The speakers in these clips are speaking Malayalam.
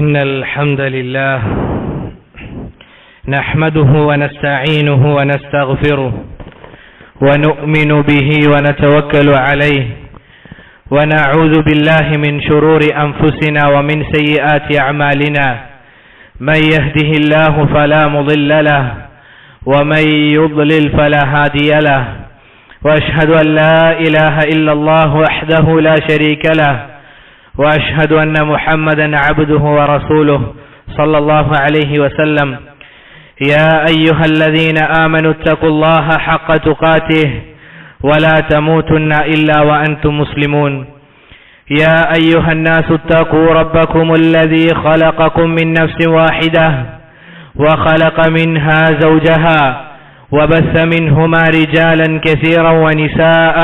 إن الحمد لله نحمده ونستعينه ونستغفره ونؤمن به ونتوكل عليه ونعوذ بالله من شرور أنفسنا ومن سيئات أعمالنا من يهده الله فلا مضل له ومن يضلل فلا هادي له وأشهد أن لا إله إلا الله وحده لا شريك له وأشهد أن محمدا عبده ورسوله صلى الله عليه وسلم يا أيها الذين آمنوا اتقوا الله حق تقاته ولا تموتن إلا وأنتم مسلمون يا أيها الناس اتقوا ربكم الذي خلقكم من نفس واحدة وخلق منها زوجها وبث منهما رجالا كثيرا ونساء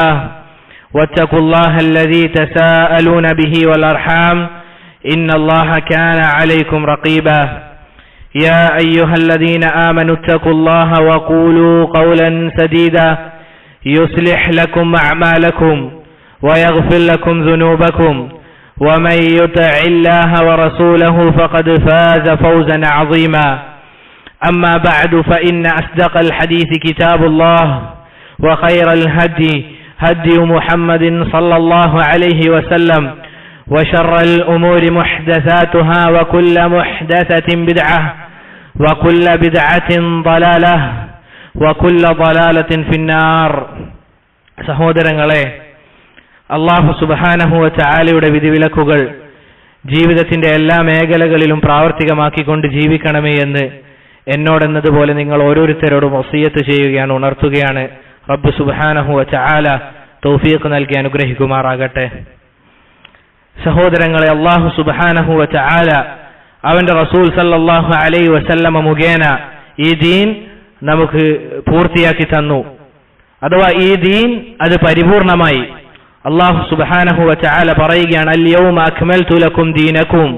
واتقوا الله الذي تساءلون به والأرحام إن الله كان عليكم رقيبا يا أيها الذين آمنوا اتقوا الله وقولوا قولا سديدا يصلح لكم أعمالكم ويغفر لكم ذنوبكم ومن يطع الله ورسوله فقد فاز فوزا عظيما أما بعد فإن أصدق الحديث كتاب الله وخير الهدي هدي محمد صلى الله عليه وسلم وشر الأمور محدثاتها وكل محدثة بدعة وكل بدعة ضلالة وكل ضلالة في النار. സഹോദരങ്ങളെ, അല്ലാഹു സുബ്ഹാനഹു വ തആലയുടെ വിധിവിലക്കുകൾ ജീവിതത്തിന്റെ എല്ലാ മേഖലകളിലും പ്രാവർത്തികമാക്കിക്കൊണ്ട് ജീവിക്കണമേ എന്ന് എന്നോടെന്നതുപോലെ നിങ്ങൾ ഓരോരുത്തരോടും വസിയത്ത് ചെയ്യുകയാണ്, ഉണർത്തുകയാണ്. റബ്ബ് സുബ്ഹാനഹു വ തആല തൗഫീഖ് നൽകി അനുഗ്രഹിക്കുമാറാകട്ടെ. സഹോദരങ്ങളെ, അല്ലാഹു സുബ്ഹാനഹു വ തആല അവന്റെ റസൂൽ സല്ലല്ലാഹു അലൈഹി വസല്ലമ മുഖേന ഈ ദീൻ നമുക്ക് പൂർത്തിയാക്കി തന്നു. അഥവാ ഈ ദീൻ അത് പരിപൂർണമായി. അല്ലാഹു സുബ്ഹാനഹു വ തആല പറയുകയാണ്, അൽ-യൗമ അക്മൽതു ലക്കും ദീനക്കും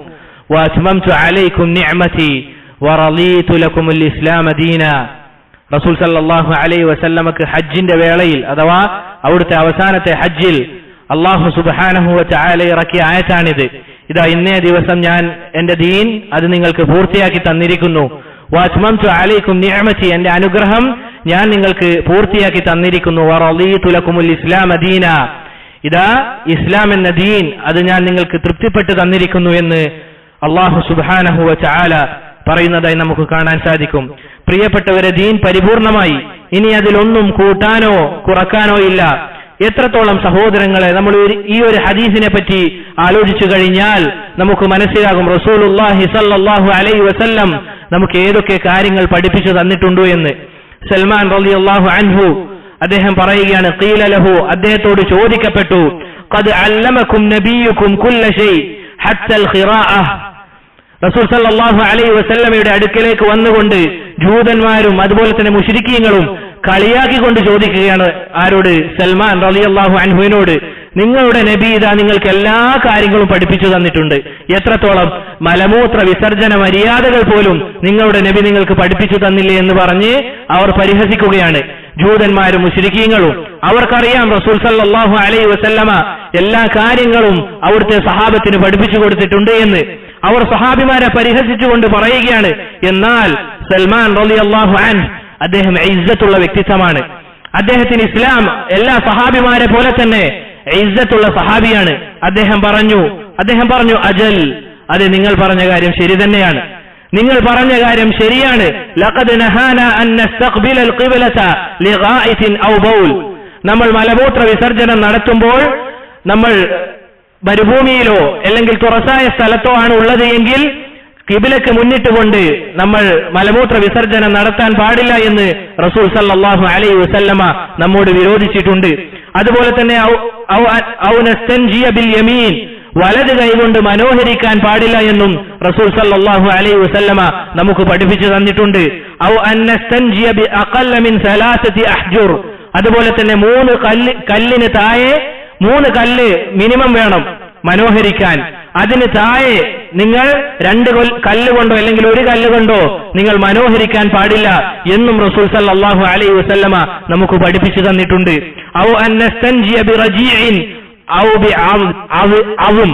വഅത്മംതു അലൈക്കും നിഅമതി വറളീതു ലക്കുമുൽ ഇസ്ലാമ ദീന. റസൂൽ സല്ലല്ലാഹു അലൈഹി വസല്ലമക്ക് ഹജ്ജിന്റെ വേളയിൽ അഥവാ അവിടുത്തെ അവസാനത്തെ ഹജ്ജിൽ അല്ലാഹു സുബ്ഹാനഹു വ തആല ഇറക്കിയ ആയത്താണിത്. ഇതാ ഇന്നേ ദിവസം ഞാൻ എന്റെ ദീൻ അത് നിങ്ങൾക്ക് പൂർത്തിയാക്കി തന്നിരിക്കുന്നു. വഅത്മംതു അലൈക്കും നിഅമതി, എന്റെ അനുഗ്രഹം ഞാൻ നിങ്ങൾക്ക് പൂർത്തിയാക്കി തന്നിരിക്കുന്നു. വറളീതു ലക്കുമുൽ ഇസ്ലാമ ദീന, ഇതാ ഇസ്ലാം എന്ന ദീൻ അത് ഞാൻ നിങ്ങൾക്ക് തൃപ്തിപ്പെട്ട് തന്നിരിക്കുന്നു എന്ന് അല്ലാഹു സുബ്ഹാനഹു വ തആല പറയുന്നതായി നമുക്ക് കാണാൻ സാധിക്കും. പ്രിയപ്പെട്ടവരെ, ദീൻ പരിപൂർണമായി. ഇനി അതിലൊന്നും കൂട്ടാനോ കുറക്കാനോ ഇല്ല. എത്രത്തോളം സഹോദരങ്ങളെ, നമ്മൾ ഈ ഒരു ഹദീസിനെ പറ്റി ആലോചിച്ചു കഴിഞ്ഞാൽ നമുക്ക് മനസ്സിലാകും റസൂലുള്ളാഹി സ്വല്ലല്ലാഹു അലൈഹി വസല്ലം നമുക്ക് ഏതൊക്കെ കാര്യങ്ങൾ പഠിപ്പിച്ചു തന്നിട്ടുണ്ട് എന്ന്. സൽമാൻ റളിയല്ലാഹു അൻഹു അദ്ദേഹം പറയുകയാണ്, ഖീല ലഹു, അദ്ദേഹത്തോട് ചോദിക്കപ്പെട്ടു, ഖദ് അല്ലമകും നബിയുകും കുല്ല ഷൈ ഹത്തൽ ഖിറാഅഹ്. റസൂൽ സല്ലല്ലാഹു അലൈഹി വസല്ലമയുടെ അടുക്കലേക്ക് വന്നുകൊണ്ട് ജൂതന്മാരും അതുപോലെ തന്നെ മുശ്രിക്കീങ്ങളും കളിയാക്കിക്കൊണ്ട് ചോദിക്കുകയാണ്. ആരോട്? സൽമാൻ റളിയല്ലാഹു അൻഹുവിനോട്. നിങ്ങളുടെ നബി ഇതാ നിങ്ങൾക്ക് എല്ലാ കാര്യങ്ങളും പഠിപ്പിച്ചു തന്നിട്ടുണ്ട്. എത്രത്തോളം? മലമൂത്ര വിസർജന മര്യാദകൾ പോലും നിങ്ങളുടെ നബി നിങ്ങൾക്ക് പഠിപ്പിച്ചു തന്നില്ലേ എന്ന് പറഞ്ഞ് അവർ പരിഹസിക്കുകയാണ്. ജൂതന്മാരും മുശ്രിക്കീങ്ങളും. അവർക്കറിയാം റസൂൽ സല്ലല്ലാഹു അലൈഹി വസല്ലമ എല്ലാ കാര്യങ്ങളും അവിടുത്തെ സഹാബത്തിന് പഠിപ്പിച്ചു കൊടുത്തിട്ടുണ്ട് എന്ന്. അവർ സഹാബിമാരെ പരിഹസിച്ചുകൊണ്ട് പറയുകയാണ്. എന്നാൽ സൽമാൻ റളിയല്ലാഹു അൻഹു അദ്ദേഹം ഇസ്സത്തുള്ള വ്യക്തിത്വമാണ്. അദ്ദേഹത്തിന് ഇസ്ലാം എല്ലാ സഹാബിമാരെ പോലെ തന്നെ ഇസ്സത്തുള്ള സഹാബിയാണ്. അദ്ദേഹം പറഞ്ഞു അജൽ, അതെ, നിങ്ങൾ പറഞ്ഞ കാര്യം ശരി തന്നെയാണ്, നിങ്ങൾ പറഞ്ഞ കാര്യം ശരിയാണ്. ലഖദ് നഹാന അൻ നസ്തഖ്ബില അൽ ഖിബ്ലത ലിഗായിതിൻ ഔ ബൗൽ. നമ്മൾ മലമൂത്ര വിസർജനം നടത്തുമ്പോൾ നമ്മൾ മരുഭൂമിയിലോ അല്ലെങ്കിൽ തുറസായ സ്ഥലത്തോ ആണ് ഉള്ളത് എങ്കിൽ ഖിബ്ലക്ക് മുന്നിട്ടുകൊണ്ട് നമ്മൾ മലമൂത്ര വിസർജനം നടത്താൻ പാടില്ല എന്ന് റസൂൽ സല്ലല്ലാഹു അലൈഹി വസല്ലമ നമ്മോട് വിരോധിച്ചിട്ടുണ്ട്. അതുപോലെ തന്നെ ഔ നസ്തൻജിയ ബിൽ യമീൻ, വലത് കൈകൊണ്ട് മനോഹരിക്കാൻ പാടില്ല എന്നും റസൂൽ സല്ലല്ലാഹു അലൈഹി വസല്ലമ നമുക്ക് പഠിപ്പിച്ചു തന്നിട്ടുണ്ട്. ഔ അൻ നസ്തൻജിയ ബി അഖല്ല മിൻ സലാസതി അഹ്ജുർ, അതുപോലെ തന്നെ 3 കല്ലിന് താഴെ 3 കല്ല് മിനിമം വേണം മനോഹരിക്കാൻ. അതിന് താഴെ നിങ്ങൾ 2 കല്ലുകൊണ്ടോ അല്ലെങ്കിൽ 1 കല്ലുകൊണ്ടോ നിങ്ങൾ മനോഹരിക്കാൻ പാടില്ല എന്നും റസൂൽ സല്ലല്ലാഹു അലൈഹി വസല്ലമ നമുക്ക് പഠിപ്പിച്ചു തന്നിട്ടുണ്ട്. ഔ അൻ നസ്തൻജിയ ബി റജീഇൻ ഔ ബി അവും,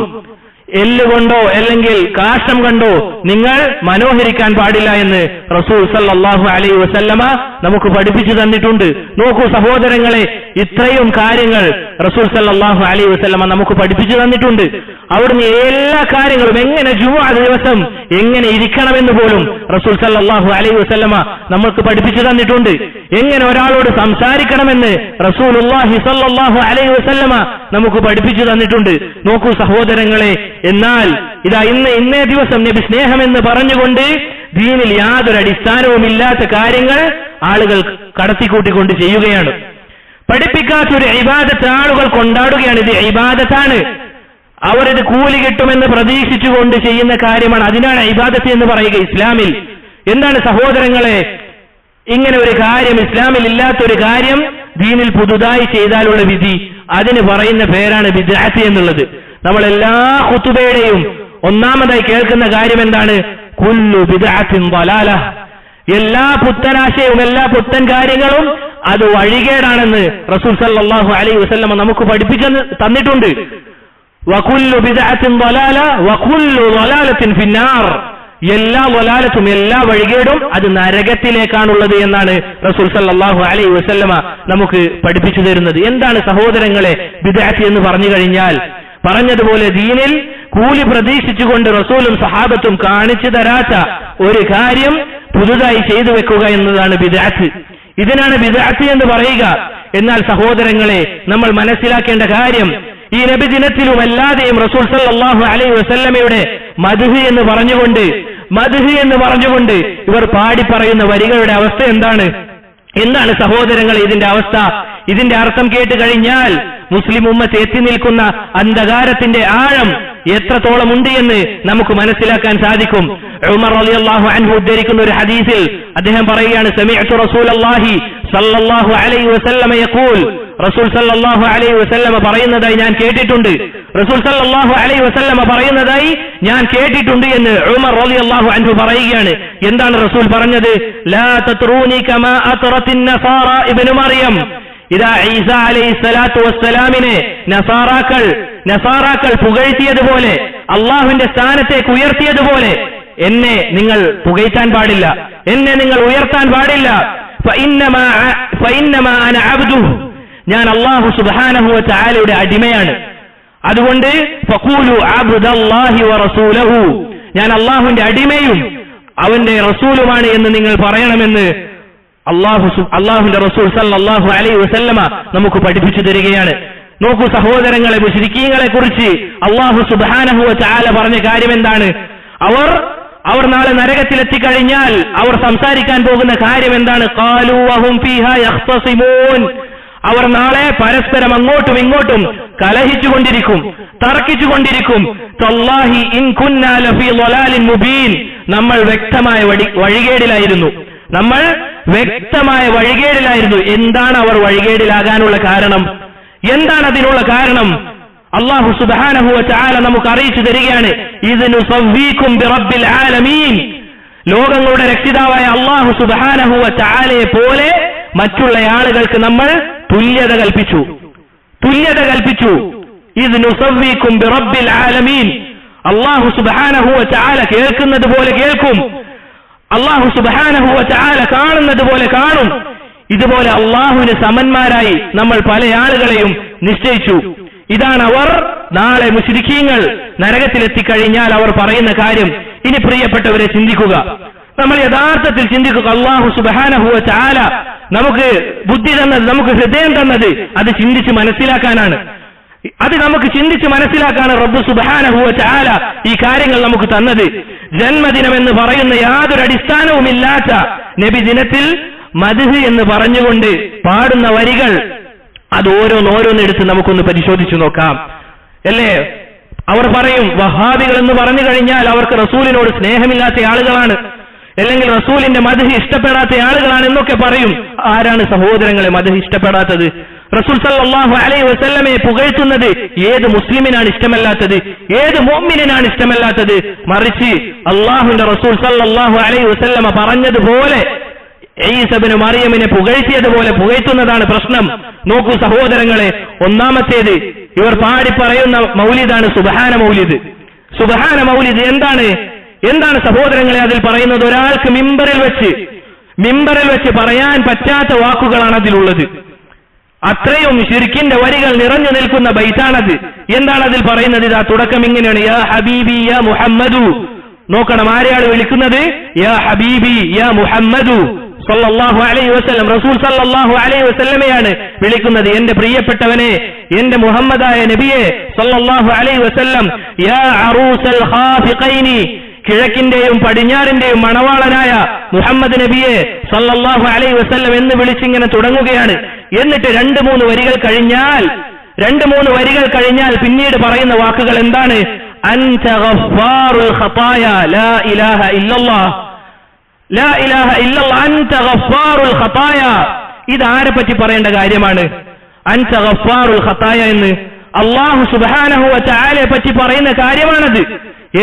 എല്ലുകൊണ്ടോ അല്ലെങ്കിൽ കാഷ്ടം കൊണ്ടോ നിങ്ങൾ മനോഹരിക്കാൻ പാടില്ല എന്ന് റസൂൽ സല്ലല്ലാഹു അലൈഹി വസല്ലമ നമുക്ക് പഠിപ്പിച്ചു തന്നിട്ടുണ്ട്. നോക്കൂ സഹോദരങ്ങളെ, ഇത്രയും കാര്യങ്ങൾ റസൂൽ സല്ലല്ലാഹു അലൈഹി വസല്ലമ നമുക്ക് പഠിപ്പിച്ചു തന്നിട്ടുണ്ട്. അവിടുന്ന് എല്ലാ കാര്യങ്ങളും എങ്ങനെ ജുമുഅ ദിവസം എങ്ങനെ ഇരിക്കണമെന്ന് പോലും റസൂൽ സല്ലല്ലാഹു അലൈഹി വസല്ലമ നമ്മൾക്ക് പഠിപ്പിച്ചു തന്നിട്ടുണ്ട്. എങ്ങനെ ഒരാളോട് സംസാരിക്കണമെന്ന് റസൂലുള്ളാഹി സല്ലല്ലാഹു അലൈഹി വസല്ലമ നമുക്ക് പഠിപ്പിച്ചു തന്നിട്ടുണ്ട്. നോക്കൂ സഹോദരങ്ങളെ, എന്നാൽ ഇതാ ഇന്നേ ദിവസം നബി സ്നേഹമെന്ന് പറഞ്ഞുകൊണ്ട് ദീനിൽ യാതൊരു അടിസ്ഥാനവുമില്ലാത്ത കാര്യങ്ങൾ ആളുകൾ കടത്തിക്കൂട്ടിക്കൊണ്ട് ചെയ്യുകയാണ്. പഠിപ്പിക്കാത്തൊരു ഇബാദത്ത് ആളുകൾ കൊണ്ടാടുകയാണ്. ഇത് ഇബാദത്താണ്, അവരിത് കൂലി കിട്ടുമെന്ന് പ്രതീക്ഷിച്ചുകൊണ്ട് ചെയ്യുന്ന കാര്യമാണ്. അതിനാണ് ഇബാദത്ത് എന്ന് പറയുക ഇസ്ലാമിൽ. എന്താണ് സഹോദരങ്ങളെ ഇങ്ങനെ ഒരു കാര്യം, ഇസ്ലാമിൽ ഇല്ലാത്തൊരു കാര്യം ദീനിൽ പുതുതായി ചെയ്താലുള്ള വിധി, അതിന് പറയുന്ന പേരാണ് ബിദ്അത്ത് എന്നുള്ളത്. നമ്മൾ എല്ലാ ഖുതുബയുടെയും ഒന്നാമതായി കേൾക്കുന്ന കാര്യം എന്താണ്? കുല്ലു ബിദ്അത്തിൻ ളലാല. എല്ലാ പുത്തനാശയവും എല്ലാ പുത്തൻ കാര്യങ്ങളും അത് വഴികേടാണെന്ന് റസൂൽ സല്ലല്ലാഹു അലൈഹി വസല്ലം നമുക്ക് പഠിപ്പിച്ചു തന്നിട്ടുണ്ട്. വകുല്ലു ബിദ്അത്തിൻ ളലാല വകുല്ലു ളലാലത്തിൻ ഫിന്നാർ. എല്ലാ ളലാലത്തും എല്ലാ വഴികേടും അത് നരകത്തിലേക്കാണുള്ളത് എന്നാണ് റസൂൽ സല്ലല്ലാഹു അലൈഹി വസല്ലമ നമുക്ക് പഠിപ്പിച്ചു തരുന്നത്. എന്താണ് സഹോദരങ്ങളെ ബിദ്അത്ത് എന്ന് പറഞ്ഞു കഴിഞ്ഞാൽ, പറഞ്ഞതുപോലെ ദീനിൽ കൂലി പ്രതീക്ഷിച്ചുകൊണ്ട് റസൂലും സഹാബത്തും കാണിച്ചു തരാത്ത ഒരു കാര്യം പുതുതായി ചെയ്തു വെക്കുക എന്നതാണ് ബിദ്അത്ത്. ഇതിനാണ് ബിദ്അത്ത് എന്ന് പറയുക. എന്നാൽ സഹോദരങ്ങളെ നമ്മൾ മനസ്സിലാക്കേണ്ട കാര്യം, ഈ നബിദിനത്തിലും അല്ലാതെയും റസൂൽ സല്ലല്ലാഹു അലൈഹി വസല്ലമയുടെ മദ്ഹ് എന്ന് പറഞ്ഞുകൊണ്ട് ഇവർ പാടി പറയുന്ന വരികളുടെ അവസ്ഥ എന്താണ്? എന്താണ് സഹോദരങ്ങളെ ഇതിന്റെ അവസ്ഥ? ഇതിന്റെ അർത്ഥം കേട്ട് കഴിഞ്ഞാൽ മുസ്ലിം ഉമ്മത്ത് എത്തി നിൽക്കുന്ന അന്ധകാരത്തിന്റെ ആഴം എത്രത്തോളം ഉണ്ട് എന്ന് നമുക്ക് മനസ്സിലാക്കാൻ സാധിക്കും. ഉമർ റളിയല്ലാഹു അൻഹു ഉദ്ധരിക്കുന്ന ഒരു ഹദീസിൽ അദ്ദേഹം പറയുകയാണ്, സമിഅ്തു റസൂലല്ലാഹി സല്ലല്ലാഹു അലൈഹി വസല്ലമ യഖൂൽ. റസൂൽ സല്ലല്ലാഹു അലൈഹി വസല്ലമ പറയുന്നതായി ഞാൻ കേട്ടിട്ടുണ്ട്. റസൂൽ സല്ലല്ലാഹു അലൈഹി വസല്ലമ പറയുന്നതായി ഞാൻ കേട്ടിട്ടുണ്ട് എന്ന് ഉമർ റളിയല്ലാഹു അൻഹു പറയുകയാണ്. എന്താണ് റസൂൽ പറഞ്ഞത്? ലാ തത്റൂനി കമാ അത്റത്തിൻ നസാറ ഇബ്നു മറിയം. ഇതാ ഈസ അലൈഹിസ്സലാത്തു വസ്സലാമിനെ നസാറാക്കൾ പുകഴ്ത്തിയതുപോലെ, അള്ളാഹുവിന്റെ സ്ഥാനത്തേക്ക് ഉയർത്തിയതുപോലെ എന്നെ നിങ്ങൾ പുകഴ്ത്താൻ പാടില്ല, എന്നെ നിങ്ങൾ ഉയർത്താൻ പാടില്ല. ഫഇന്നമാ അന അബ്ദുഹു, ഞാൻ അല്ലാഹു സുബ്ഹാനഹു വ തആലയുടെ അടിമയാണ്. അതുകൊണ്ട് ഫഖൂലു അബ്ദുല്ലാഹി വ റസൂലഹു, ഞാൻ അല്ലാഹുവിന്റെ അടിമയും അവന്റെ റസൂലുമാണ് എന്ന് നിങ്ങൾ പറയണമെന്ന് അല്ലാഹുവിന്റെ റസൂൽ സല്ലല്ലാഹു അലൈഹി വസല്ലമ നമുക്ക് പഠിപ്പിച്ചു തരികയാണ്. നോക്കൂ സഹോദരങ്ങളെ, മുശ്രിക്കീങ്ങളെ കുറിച്ച് അല്ലാഹു സുബ്ഹാനഹു വ തആല പറഞ്ഞ കാര്യം എന്താണ്? അവർ നാളെ നരകത്തിലെത്തിക്കഴിഞ്ഞാൽ അവർ സംസാരിക്കാൻ പോകുന്ന കാര്യം എന്താണ്? ഖാലൂ വഹും ഫീഹാ യഖ്തസിമൂൻ. അവർ നാളെ പരസ്പരം അങ്ങോട്ടും ഇങ്ങോട്ടും കലഹിച്ചുകൊണ്ടിരിക്കും, തർക്കിച്ചുകൊണ്ടിരിക്കും. തല്ലാഹി ഇൻ കുന്നാ ലഫീ ളലാലിൻ മുബീൻ, നമ്മൾ വ്യക്തമായ വഴികേടിലായിരുന്നു. എന്താണ് അവർ വഴികേടിലാകാനുള്ള കാരണം? എന്താണ് അതിനുള്ള കാരണം? അല്ലാഹു സുബ്ഹാനഹു വ തആല നമുക്ക് അറിയിച്ചു തരികയാണ്, ഇദ് നുസവ്വീകും ബിറബ്ബിൽ ആലമീൻ. ലോകങ്ങളുടെ രക്ഷിതാവായ അല്ലാഹു സുബ്ഹാനഹു വ തആലയെ പോലെ മറ്റുള്ള ആളുകൾക്ക് നമ്മൾ തുല്യത കൽപ്പിച്ചു. ഇദ് നുസവ്വീകും ബിറബ്ബിൽ ആലമീൻ. അല്ലാഹു സുബ്ഹാനഹു വ തആല കേൾക്കുന്നത് പോലെ കേൾക്കും, അല്ലാഹു സുബ്ഹാനഹു വ തആല കാണുന്നത് പോലെ കാണും. ഇതുപോലെ അല്ലാഹുവിന് സമന്മാരായി നമ്മൾ പല ആളുകളെയും നിശ്ചയിച്ചു. ഇതാണ് അവർ നാളെ മുശ്രിക്കീങ്ങൾ നരകത്തിലെത്തിക്കഴിഞ്ഞാൽ അവർ പറയുന്ന കാര്യം. ഇനി പ്രിയപ്പെട്ടവരെ ചിന്തിക്കുക, നമ്മൾ യഥാർത്ഥത്തിൽ ചിന്തിക്കുക, അല്ലാഹു സുബ്ഹാനഹു വ തആല നമുക്ക് ബുദ്ധി തന്നത്, നമുക്ക് ഹൃദയം തന്നത് അത് ചിന്തിച്ച് മനസ്സിലാക്കാനാണ്. റബ്ബ് സുബ്ഹാനഹു വ തആല ഈ കാര്യങ്ങൾ നമുക്ക് തന്നത്. ജന്മദിനം എന്ന് പറയുന്ന യാതൊരു അടിസ്ഥാനവുമില്ലാത്ത നബിദിനത്തിൽ മദ്ഹ് എന്ന് പറഞ്ഞുകൊണ്ട് പാടുന്ന വരികൾ, അത് ഓരോന്നെടുത്ത് നമുക്കൊന്ന് പരിശോധിച്ചു നോക്കാം, അല്ലേ? അവർ പറയും വഹാബികൾ എന്ന് പറഞ്ഞു കഴിഞ്ഞാൽ അവർക്ക് റസൂലിനോട് സ്നേഹമില്ലാത്ത ആളുകളാണ്, അല്ലെങ്കിൽ റസൂലിന്റെ മദ്ഹ് ഇഷ്ടപ്പെടാത്ത ആളുകളാണ് എന്നൊക്കെ പറയും. ആരാണ് സഹോദരങ്ങളെ മദ്ഹ് ഇഷ്ടപ്പെടാത്തത്? റസൂൽ സല്ലല്ലാഹു അലൈഹി വസല്ലമയെ പുകഴ്ത്തുന്നത് ഏത് മുസ്ലിമിനാണ് ഇഷ്ടമല്ലാത്തത്? ഏത് മുഅ്മിനിനാണ് ഇഷ്ടമല്ലാത്തത്? മറിച്ച് അല്ലാഹുവിന്റെ റസൂൽ സല്ലല്ലാഹു അലൈഹി വസല്ലമ പറഞ്ഞതുപോലെ ഈസ ഇബ്നു മറിയമിനെ പുകഴ്ത്തിയതുപോലെ പുകഴ്ത്തുന്നതാണ് പ്രശ്നം. നോക്കൂ സഹോദരങ്ങളെ, ഒന്നാമത്തേത് ഇവർ പാടി പറയുന്ന മൗലിദാണ് സുബ്ഹാന മൗലിദ്. സുബ്ഹാന മൗലിദ് എന്താണ് സഹോദരങ്ങളെ അതിൽ പറയുന്നത്? ഒരാൾക്ക് മിമ്പറിൽ വെച്ച് പറയാൻ പറ്റാത്ത വാക്കുകളാണ് അതിലുള്ളത്. അത്രയും ശിർക്കിന്റെ വരികൾ നിറഞ്ഞു നിൽക്കുന്ന ബൈത്താണത്. എന്താണ് അതിൽ പറയുന്നത്? ഇതാ തുടക്കം ഇങ്ങനെയാണ്: യാ ഹബീബി യാ മുഹമ്മദു. നോക്കണം, ആരെയാണ് വിളിക്കുന്നത്? യാ ഹബീബി യാ മുഹമ്മദു സല്ലല്ലാഹു അലൈഹി വസല്ലം. റസൂൽ സല്ലല്ലാഹു അലൈഹി വസല്ലമയാണ് വിളിക്കുന്നത്. എന്റെ പ്രിയപ്പെട്ടവനെ, എന്റെ മുഹമ്മദായ നബിയെ സല്ലല്ലാഹു അലൈഹി വസല്ലം. യാ അറൂസൽ ഖാഫിഖൈനി, കിഴക്കിന്റെയും പടിഞ്ഞാറിന്റെയും മണവാളനായ മുഹമ്മദ് നബിയെ സല്ലല്ലാഹു അലൈഹി വസല്ലം എന്ന് വിളിച്ചിങ്ങനെ തുടങ്ങുകയാണ്. എന്നിട്ട് 2-3 വരികൾ കഴിഞ്ഞാൽ പിന്നീട് പറയുന്ന വാക്കുകൾ എന്താണ്? അൻത ഗഫാറുൽ ഖതായ ലാ ഇലാഹ ഇല്ലല്ലാഹ്, ലാ ഇലാഹ ഇല്ലല്ലാഹ് അൻത ഗഫാറുൽ ഖതായ. ഇത് ആരെ പറ്റി പറയേണ്ട കാര്യമാണ്? അൻത ഗഫാറുൽ ഖതായ എന്ന് അല്ലാഹു സുബ്ഹാനഹു വ തആലയെ പറ്റി പറയുന്ന കാര്യമാണത്.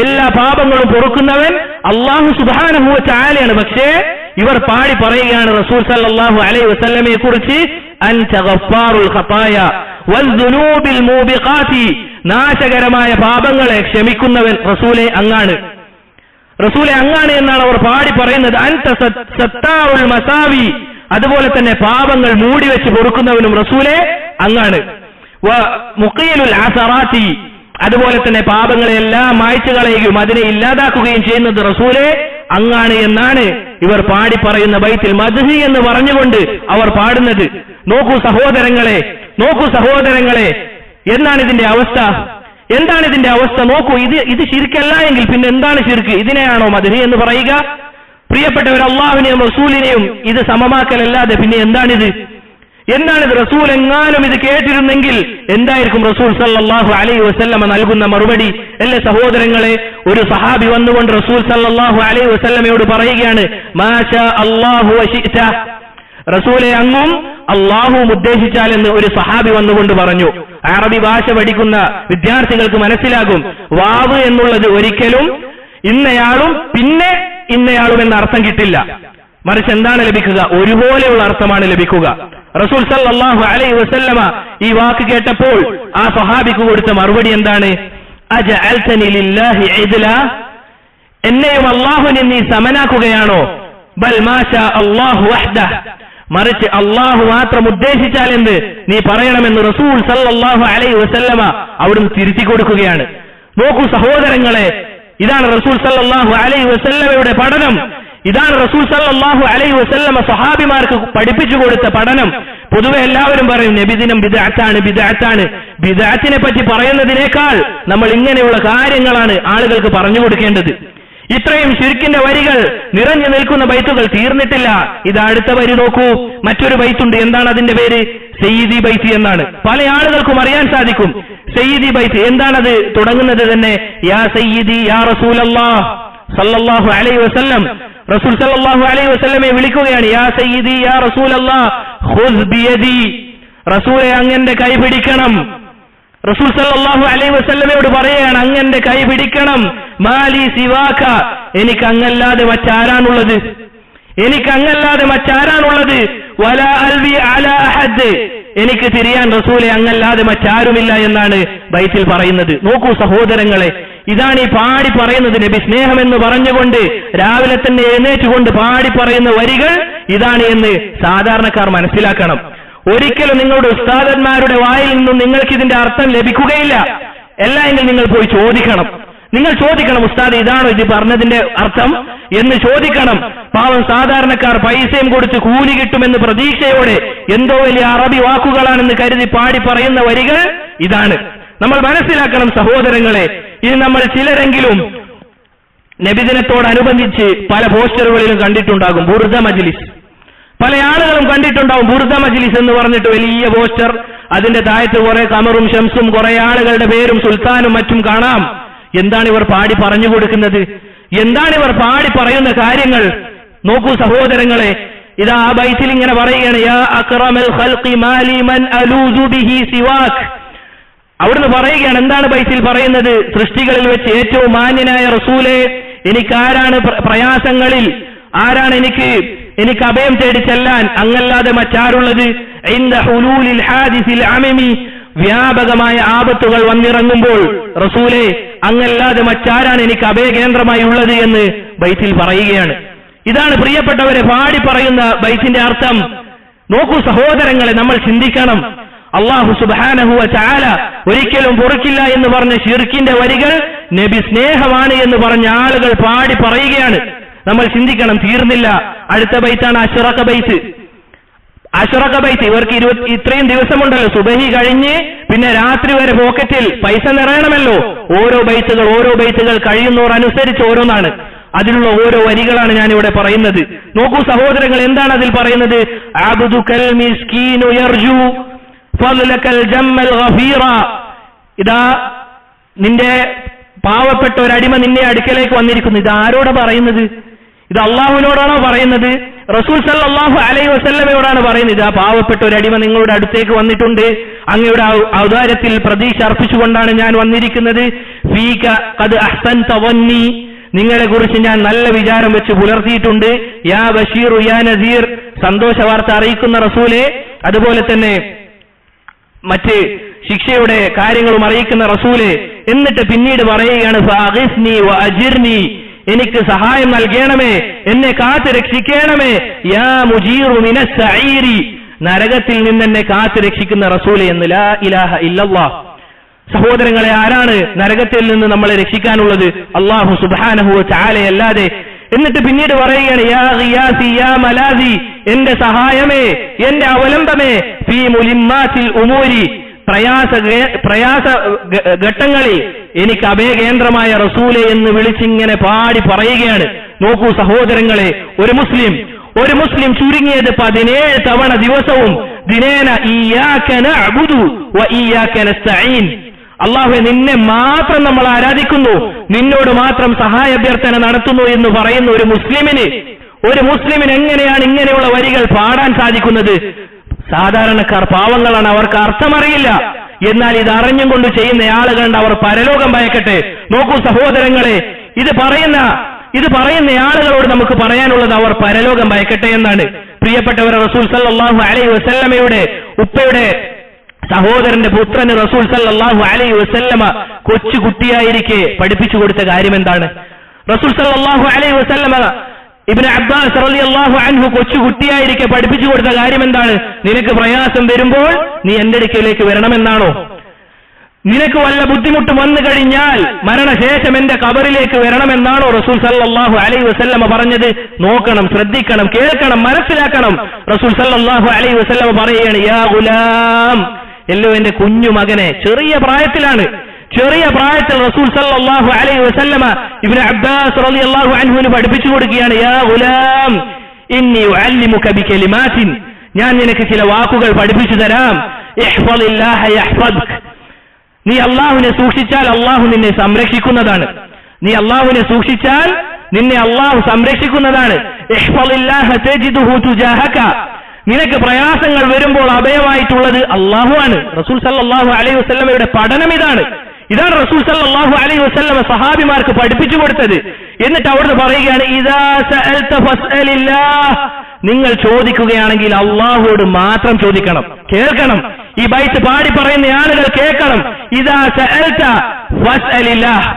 എല്ലാ പാപങ്ങളും പൊറുക്കുന്നവൻ അല്ലാഹു സുബ്ഹാനഹു വ തആലയാണ്. പക്ഷേ ഇവർ പാടി പറയുകയാണ് റസൂൽ സല്ലല്ലാഹു അലൈഹി വസല്ലമയെ കുറിച്ച്, അൻത ഗഫാറുൽ ഖതായ വൽദുനൂബിൽ മൂബിഖാതി, നാശകരമായ പാപങ്ങളെ ക്ഷമിക്കുന്നവൻ റസൂലെ അങ്ങാണ് എന്നാണ് അവർ പാടി പറയുന്നത്. അൻത സത്താറുൽ മസാവി, അതുപോലെ തന്നെ പാപങ്ങൾ മൂടിവെച്ച് പൊറുക്കുന്നവനും റസൂലെ അങ്ങാണ്. വ മുഖീലുൽ അസറാത്തി, അതുപോലെ തന്നെ പാപങ്ങളെല്ലാം മായ്ച്ചു കളയുകയും അതിനെ ഇല്ലാതാക്കുകയും ചെയ്യുന്നത് റസൂലെ അങ്ങാണ് എന്നാണ് ഇവർ പാടി പറയുന്ന ബൈത്തിൽ മദ്ഹ് എന്ന് പറഞ്ഞുകൊണ്ട് അവർ പാടുന്നത്. നോക്കൂ സഹോദരങ്ങളെ, എന്താണ് ഇതിന്റെ അവസ്ഥ? നോക്കൂ, ഇത് ശിർക്കല്ല എങ്കിൽ പിന്നെ എന്താണ് ശിർക്ക്? ഇതിനെയാണോ മദ്ഹ് എന്ന് പറയുക? പ്രിയപ്പെട്ടവർ, അല്ലാഹുവിനെയും റസൂലിനെയും ഇത് സമമാക്കലല്ലാതെ പിന്നെ എന്താണിത്? റസൂൽ എങ്ങാനും ഇത് കേട്ടിരുന്നെങ്കിൽ എന്തായിരിക്കും റസൂൽ സല്ലല്ലാഹു അലൈഹി വസല്ലമ നൽകുന്ന മറുപടി? അല്ലേ സഹോദരങ്ങളെ, ഒരു സഹാബി വന്നുകൊണ്ട് റസൂൽ സല്ലല്ലാഹു അലൈഹി വസല്ലമയോട് പറയുകയാണ്, മാഷാ അല്ലാഹു വശിഅത, റസൂലെ അങ്ങും അല്ലാഹുവും ഉദ്ദേശിച്ചാൽ എന്ന് ഒരു സഹാബി വന്നുകൊണ്ട് പറഞ്ഞു. അറബി ഭാഷ പഠിക്കുന്ന വിദ്യാർത്ഥികൾക്ക് മനസ്സിലാകും, വാവ് എന്നുള്ളത് ഒരിക്കലും ഇന്നയാളും പിന്നെ ഇന്നയാളും എന്ന അർത്ഥം കിട്ടില്ല. മറിച്ച് എന്താണ് ലഭിക്കുക? ഒരുപോലെയുള്ള അർത്ഥമാണ് ലഭിക്കുക. റസൂൽ സല്ലല്ലാഹു അലൈഹി വസല്ലമ ഈ വാക്ക് കേട്ടപ്പോൾ ആ സഹാബിക്ക് കൊടുത്ത മറുപടി എന്താണ്? അജഅൽതനി ലില്ലാഹി ഇദ്ല, എന്നെയും അല്ലാഹുവിനെ നീ സമനാക്കുകയാണോ? ബൽ മാഷാ അല്ലാഹു വഹ്ദഹ, മറിച്ച് അല്ലാഹു മാത്രം ഉദ്ദേശിച്ചാൽ എന്ന് നീ പറയണമെന്ന് റസൂൽ സല്ലല്ലാഹു അലൈഹി വസല്ലമ അവിടുന്ന് തിരുത്തി കൊടുക്കുകയാണ്. നോക്കൂ സഹോദരങ്ങളെ, ഇതാണ് റസൂൽ സല്ലല്ലാഹു അലൈഹി വസല്ലമയുടെ പഠനം. ഇതാണ് റസൂൽ സല്ലല്ലാഹു അലൈഹി വസല്ലമ സഹാബിമാർക്ക് പഠിപ്പിച്ചു കൊടുത്ത പഠനം. പൊതുവെ എല്ലാവരും പറയും നബിദിനം ബിദ്അത്താണ്. ബിദ്അത്തിനെ പറ്റി പറയുന്നതിനേക്കാൾ നമ്മൾ ഇങ്ങനെയുള്ള കാര്യങ്ങളാണ് ആളുകൾക്ക് പറഞ്ഞു കൊടുക്കേണ്ടത്. ഇത്രയും ശിർക്കിന്റെ വരികൾ നിറഞ്ഞു നിൽക്കുന്ന ബൈത്തുകൾ തീർന്നിട്ടില്ല. ഇത് അടുത്ത വരി നോക്കൂ, മറ്റൊരു ബൈത്തുണ്ട്. എന്താണ് അതിന്റെ പേര്? സയ്യിദി ബൈത്ത് എന്നാണ്. പല ആളുകൾക്കും അറിയാൻ സാധിക്കും സയ്യിദി ബൈത്ത് എന്താണത്. തുടങ്ങുന്നത് തന്നെ യാ സയ്യിദി യാ റസൂലല്ലാഹ് സല്ലല്ലാഹു അലൈഹി വസല്ലം. റസൂൽ സല്ലല്ലാഹു അലൈഹി വസല്ലമയെ വിളിക്കുകയാണ്, യാ സയ്യിദി യാ റസൂലല്ലാഹ് ഖുദ് ബിയദി, റസൂലെ അങ്ങന്റെ കൈ പിടിക്കണം. റസൂൽ സല്ലല്ലാഹു അലൈഹി വസല്ലമയോട് പറയുകയാണ്, അങ്ങന്റെ കൈ പിടിക്കണം. മാലി സിവാക, എനിക്ക് അങ്ങല്ലാതെ മറ്റാരാണുള്ളത്? വലാ അൽവി അലാ അഹദ്, എനിക്ക് തിരിയാൻ റസൂലെ അങ്ങല്ലാതെ മറ്റാരുമില്ല എന്നാണ് ബൈത്തിൽ പറയുന്നത്. നോക്കൂ സഹോദരങ്ങളെ, ഇതാണ് ഈ പാടി പറയുന്നത്. നബി സ്നേഹമെന്ന് പറഞ്ഞുകൊണ്ട് രാവിലെ തന്നെ എഴുന്നേറ്റുകൊണ്ട് പാടി പറയുന്ന വരികൾ ഇതാണ് എന്ന് സാധാരണക്കാർ മനസ്സിലാക്കണം. ഒരിക്കലും നിങ്ങളുടെ ഉസ്താദന്മാരുടെ വായിൽ നിന്നും നിങ്ങൾക്ക് ഇതിന്റെ അർത്ഥം ലഭിക്കുകയില്ല. എങ്കിൽ നിങ്ങൾ പോയി ചോദിക്കണം. നിങ്ങൾ ചോദിക്കണം, ഉസ്താദ് ഇതാണോ ഇത് പറഞ്ഞതിന്റെ അർത്ഥം എന്ന് ചോദിക്കണം. പാവം സാധാരണക്കാർ പൈസയും കൊടുത്ത് കൂലി കിട്ടുമെന്ന് പ്രതീക്ഷയോടെ എന്തോ വലിയ അറബി വാക്കുകളാണെന്ന് കരുതി പാടി പറയുന്ന വരികൾ ഇതാണ്. നമ്മൾ മനസ്സിലാക്കണം സഹോദരങ്ങളെ. ഇനി നമ്മൾ ചിലരെങ്കിലും നബിദിനത്തോടനുബന്ധിച്ച് പല പോസ്റ്ററുകളിലും കണ്ടിട്ടുണ്ടാകും ബുർദ മജ്ലിസ്. പല ആളുകളും കണ്ടിട്ടുണ്ടാവും ബുർദ മജ്ലിസ് എന്ന് പറഞ്ഞിട്ട് വലിയ പോസ്റ്റർ. അതിന്റെ താഴത്ത് കുറെ കമറും ഷംസും കുറെ ആളുകളുടെ പേരും സുൽത്താനും മറ്റും കാണാം. എന്താണ് ഇവർ പാടി പറഞ്ഞു കൊടുക്കുന്നത്? എന്താണ് ഇവർ പാടി പറയുന്ന കാര്യങ്ങൾ? നോക്കൂ സഹോദരങ്ങളെ, ഇതാ ആ ബൈത്തിൽ ഇങ്ങനെ പറയുകയാണ്, യാ അക്റമൽ ഖൽഖി മാലി മൻ അലൂസു ബിഹി സിവാക്. അവിടുന്ന് പറയുകയാണ്, എന്താണ് ബൈത്തിൽ പറയുന്നത്? സൃഷ്ടികളിൽ വെച്ച് ഏറ്റവും മാന്യനായ റസൂലെ, എനിക്കാരാണ് പ്രയാസങ്ങളിൽ, ആരാണ് എനിക്ക് അഭയം തേടി ചെല്ലാൻ അങ്ങല്ലാതെ മറ്റാരുള്ളത്? ഇൻദ ഹുലൂലിൽ ഹാദിസിൽ അമമി, വ്യാപകമായ ആപത്തുകൾ വന്നിറങ്ങുമ്പോൾ റസൂലെ അങ്ങല്ലാതെ മറ്റാരാണ് എനിക്ക് അഭയകേന്ദ്രമായി ഉള്ളത് എന്ന് ബൈത്തിൽ പറയുകയാണ്. ഇതാണ് പ്രിയപ്പെട്ടവരെ പാടി പറയുന്ന ബൈത്തിന്റെ അർത്ഥം. നോക്കൂ സഹോദരങ്ങളെ, നമ്മൾ ചിന്തിക്കണം. അല്ലാഹു സുബ്ഹാനഹു വ തആല ഒരിക്കലും പൊറുക്കില്ല എന്ന് പറഞ്ഞ ശിർക്കിന്റെ വരികൾ നബി സ്നേഹമാണ് എന്ന് പറഞ്ഞ ആളുകൾ പാടി പറയുകയാണ്. നമ്മൾ ചിന്തിക്കണം. തീർന്നില്ല, അടുത്ത ബൈത്താണ് അശ്റഖ ബൈത്ത്. അശ്റഖ ബൈത്ത് ഇവർക്ക് ഇത്രയും ദിവസമുണ്ടല്ലോ, സുബഹി കഴിഞ്ഞ് പിന്നെ രാത്രി വരെ പോക്കറ്റിൽ പൈസ നിറയണമല്ലോ. ഓരോ ബൈത്തുകൾ കഴിയുന്നവരനുസരിച്ച് ഓരോന്നാണ്. അതിലുള്ള ഓരോ വരികളാണ് ഞാനിവിടെ പറയുന്നത്. നോക്കൂ സഹോദരങ്ങൾ, എന്താണ് അതിൽ പറയുന്നത്? അബ്ദുകൽ മിസ്കീനു യർജു ഫളലകൽ ജമ്മൽ ഗഫീറ. ഇതാ നിന്റെ പാവപ്പെട്ട ഒരു അടിമ നിന്നെ അടുക്കലേക്ക് വന്നിരിക്കുന്നു. ഇത് ആരോടാ പറയുന്നത്? ഇത് അള്ളാഹുവിനോടാണോ പറയുന്നത്? റസൂൽ സല്ലല്ലാഹു അലൈഹി വസല്ലമയോടാണ് പറയുന്നത്. ഇതാ പാവപ്പെട്ട ഒരു അടിമ നിങ്ങളുടെ അടുത്തേക്ക് വന്നിട്ടുണ്ട്, അങ്ങയുടെ ഔദാര്യത്തിൽ പ്രതീക്ഷ അർപ്പിച്ചുകൊണ്ടാണ് ഞാൻ വന്നിരിക്കുന്നത്. ഫീക ഖദ് അഹ്സൻത വന്നി, നിങ്ങളെ കുറിച്ച് ഞാൻ നല്ല വിചാരം വെച്ച് പുലർത്തിയിട്ടുണ്ട്. യാ ബഷീറു യാ നസീർ, സന്തോഷ വാർത്ത അറിയിക്കുന്ന റസൂലെ, അതുപോലെ തന്നെ മറ്റ് ശിക്ഷയുടെ കാര്യങ്ങളും അറിയിക്കുന്ന റസൂലെ. എന്നിട്ട് പിന്നീട് പറയുകയാണ് ഫഅഗിസ്നി വഅജിർനി, എനിക്ക് സഹായം നൽകണമേ, എന്നെ കാത്തു രക്ഷിക്കണമേ. യാ മുജീറു മിനസ് സഈരി, നരകത്തിൽ നിന്ന് എന്നെ കാത്തു രക്ഷിക്കുന്ന റസൂലെ എന്ന്. ലാ ഇലാഹ ഇല്ലല്ലാഹ്. സഹോദരങ്ങളെ, ആരാണ് നരകത്തിൽ നിന്ന് നമ്മളെ രക്ഷിക്കാനുള്ളത്? അല്ലാഹു സുബ്ഹാനഹു വ തആല അല്ലാതെ. എന്നിട്ട് പിന്നീട് പറയുകയാണ് യാ ഗിയാസി യാ മലാസി, എന്റെ സഹായമേ, എന്റെ അവലംബമേ. ഫീ മുലിമ്മാത്തിൽ ഉമൂരി, പ്രയാസ ഘട്ടങ്ങളിൽ എനിക്ക് അഭയകേന്ദ്രമായ റസൂലെ എന്ന് വിളിച്ചിങ്ങനെ പാടി പറയുകയാണ്. നോക്കൂ സഹോദരങ്ങളെ, ഒരു മുസ്ലിം ചുരുങ്ങിയത് 17 തവണ ദിവസവും ദിനേന ഇയ്യാക നഅ്ബുദു വ ഇയ്യാക നസ്തഈൻ, അല്ലാഹുവേ നിന്നെ മാത്രം നമ്മൾ ആരാധിക്കുന്നു, നിന്നോട് മാത്രം സഹായ അഭ്യർത്ഥന നടത്തുന്നു എന്ന് പറയുന്ന ഒരു മുസ്ലിമിന് എങ്ങനെയാണ് ഇങ്ങനെയുള്ള വരികൾ പാടാൻ സാധിക്കുന്നത്? സാധാരണക്കാർ പാവങ്ങളാണ്, അവർക്ക് അർത്ഥമറിയില്ല. എന്നാൽ ഇത് അറിഞ്ഞും കൊണ്ട് ചെയ്യുന്ന ആളുകളുണ്ട്, അവർ പരലോകം ഭയക്കട്ടെ. നോക്കൂ സഹോദരങ്ങളെ, ഇത് പറയുന്ന ആളുകളോട് നമുക്ക് പറയാനുള്ളത് അവർ പരലോകം ഭയക്കട്ടെ എന്നാണ്. പ്രിയപ്പെട്ടവർ, റസൂൽ സല്ലല്ലാഹു അലൈഹി വസല്ലമയുടെ ഉപ്പയുടെ സഹോദരന്റെ പുത്രന് റസൂൽ സല്ലല്ലാഹു അലൈഹി വസല്ലമ കൊച്ചുകുട്ടിയായിരിക്കെ പഠിപ്പിച്ചു കൊടുത്ത കാര്യം എന്താണ്? റസൂൽ സല്ലല്ലാഹു അലൈഹി വസല്ലമ ഇബ്നു അബ്ബാസ് റളിയല്ലാഹു അൻഹു കൊച്ചുകുട്ടിയായിരിക്കെ പഠിപ്പിച്ചു കൊടുത്ത കാര്യം എന്താണ്? നിനക്ക് പ്രയാസം വരുമ്പോൾ നീ എന്റെ അടുക്കലേക്ക് വരണമെന്നാണോ? നിനക്ക് വല്ല ബുദ്ധിമുട്ട് വന്നു കഴിഞ്ഞാൽ മരണശേഷം എന്റെ ഖബറിലേക്ക് വരണമെന്നാണോ റസൂൽ സല്ലല്ലാഹു അലൈഹി വസല്ലമ പറഞ്ഞത്? നോക്കണം, ശ്രദ്ധിക്കണം, കേൾക്കണം, മനസ്സിലാക്കണം. റസൂൽ സല്ലല്ലാഹു അലൈഹി വസല്ലമ പറയുകയാണ് യാ ഗുലാം, എല്ലോ എന്റെ കുഞ്ഞു മകനെ. ചെറിയ പ്രായത്തിൽ റസൂൽ സല്ലല്ലാഹു അലൈഹി വസല്ലമ ഇബ്നു അബ്ബാസ് റളിയല്ലാഹു അൻഹുവിന് പഠിപ്പിച്ചു കൊടുക്കുകയാണ് യാ ഗുലാം ഇന്നി ഉഅല്ലിമുക ബികലിമാത്തിൻ, ഞാൻ നിനക്ക് ചില വാക്കുകൾ പഠിപ്പിച്ചു തരാം. ഇഹ്ഫളില്ലാഹ യഹ്ഫദ്ക, നീ അല്ലാഹുവിനെ സൂക്ഷിച്ചാൽ അല്ലാഹു നിന്നെ സംരക്ഷിക്കുന്നതാണ്. നിന്നെ അല്ലാഹു സംരക്ഷിക്കുന്നതാണ്. ഇഹ്ഫളില്ലാഹ തജിദുഹു തുജാഹക, നിനക്ക് പ്രയാസങ്ങൾ വരുമ്പോൾ അഭയമായിട്ടുള്ളത് അല്ലാഹുവാണ്. റസൂൽ സല്ലല്ലാഹു അലൈഹി വസല്ലമയുടെ പഠനം ഇതാണ് റസൂൽ സല്ലല്ലാഹു അലൈഹി വസല്ലമ സഹാബിമാർക്ക് പഠിപ്പിച്ചു കൊടുത്തത്. എന്നിട്ട് അവിടുന്ന് പറയുകയാണ് ഇദാ സഅൽത ഫസ്അലില്ലാഹ്, നിങ്ങൾ ചോദിക്കുകയാണെങ്കിൽ അല്ലാഹുവോട് മാത്രം ചോദിക്കണം. കേൾക്കണം, ഈ ബൈത്ത് പാടി പറയുന്ന ആളുകൾ കേൾക്കണം. ഇദാ സഅൽത ഫസ്അലില്ലാഹ്,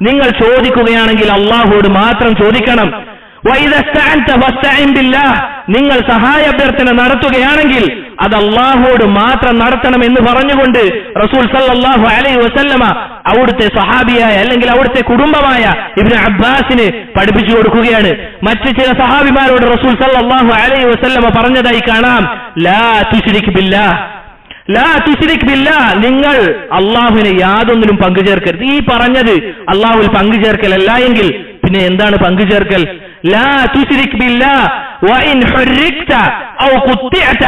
നിങ്ങൾ ചോദിക്കുകയാണെങ്കിൽ അല്ലാഹുവോട് മാത്രം ചോദിക്കണം. വഇദാ ഇസ്തഅൻത ഫസ്തഇൻ ബില്ലാഹ്, നിങ്ങൾ സഹായാഭ്യർത്ഥന നടത്തുകയാണെങ്കിൽ അത് അല്ലാഹുവോട് മാത്രം നടത്തണം എന്ന് പറഞ്ഞുകൊണ്ട് റസൂൽ സല്ലല്ലാഹു അലൈഹി വസല്ലമ അവിടുത്തെ സഹാബിയായ അല്ലെങ്കിൽ അവിടുത്തെ കുടുംബമായ ഇബ്നു അബ്ബാസിന് പഠിപ്പിച്ചു കൊടുക്കുകയാണ്. മറ്റു ചില സഹാബിമാരോട് റസൂൽ സല്ലല്ലാഹു അലൈഹി വസല്ലമ പറഞ്ഞതായി കാണാം ലാ തുശ്രിക് ബില്ലാഹ്, നിങ്ങൾ അല്ലാഹുവിനെ യാതൊന്നിലും പങ്കുചേർക്കരുത്. ഈ പറഞ്ഞത് അല്ലാഹുവിൽ പങ്കുചേർക്കലല്ല എങ്കിൽ പിന്നെ എന്താണ് പങ്കുചേർക്കൽ? ലാ തുശ്രിക് ബില്ലാഹ് വഇൻ ഹുർരിക്ത ഔ ഖുത്തിഅത,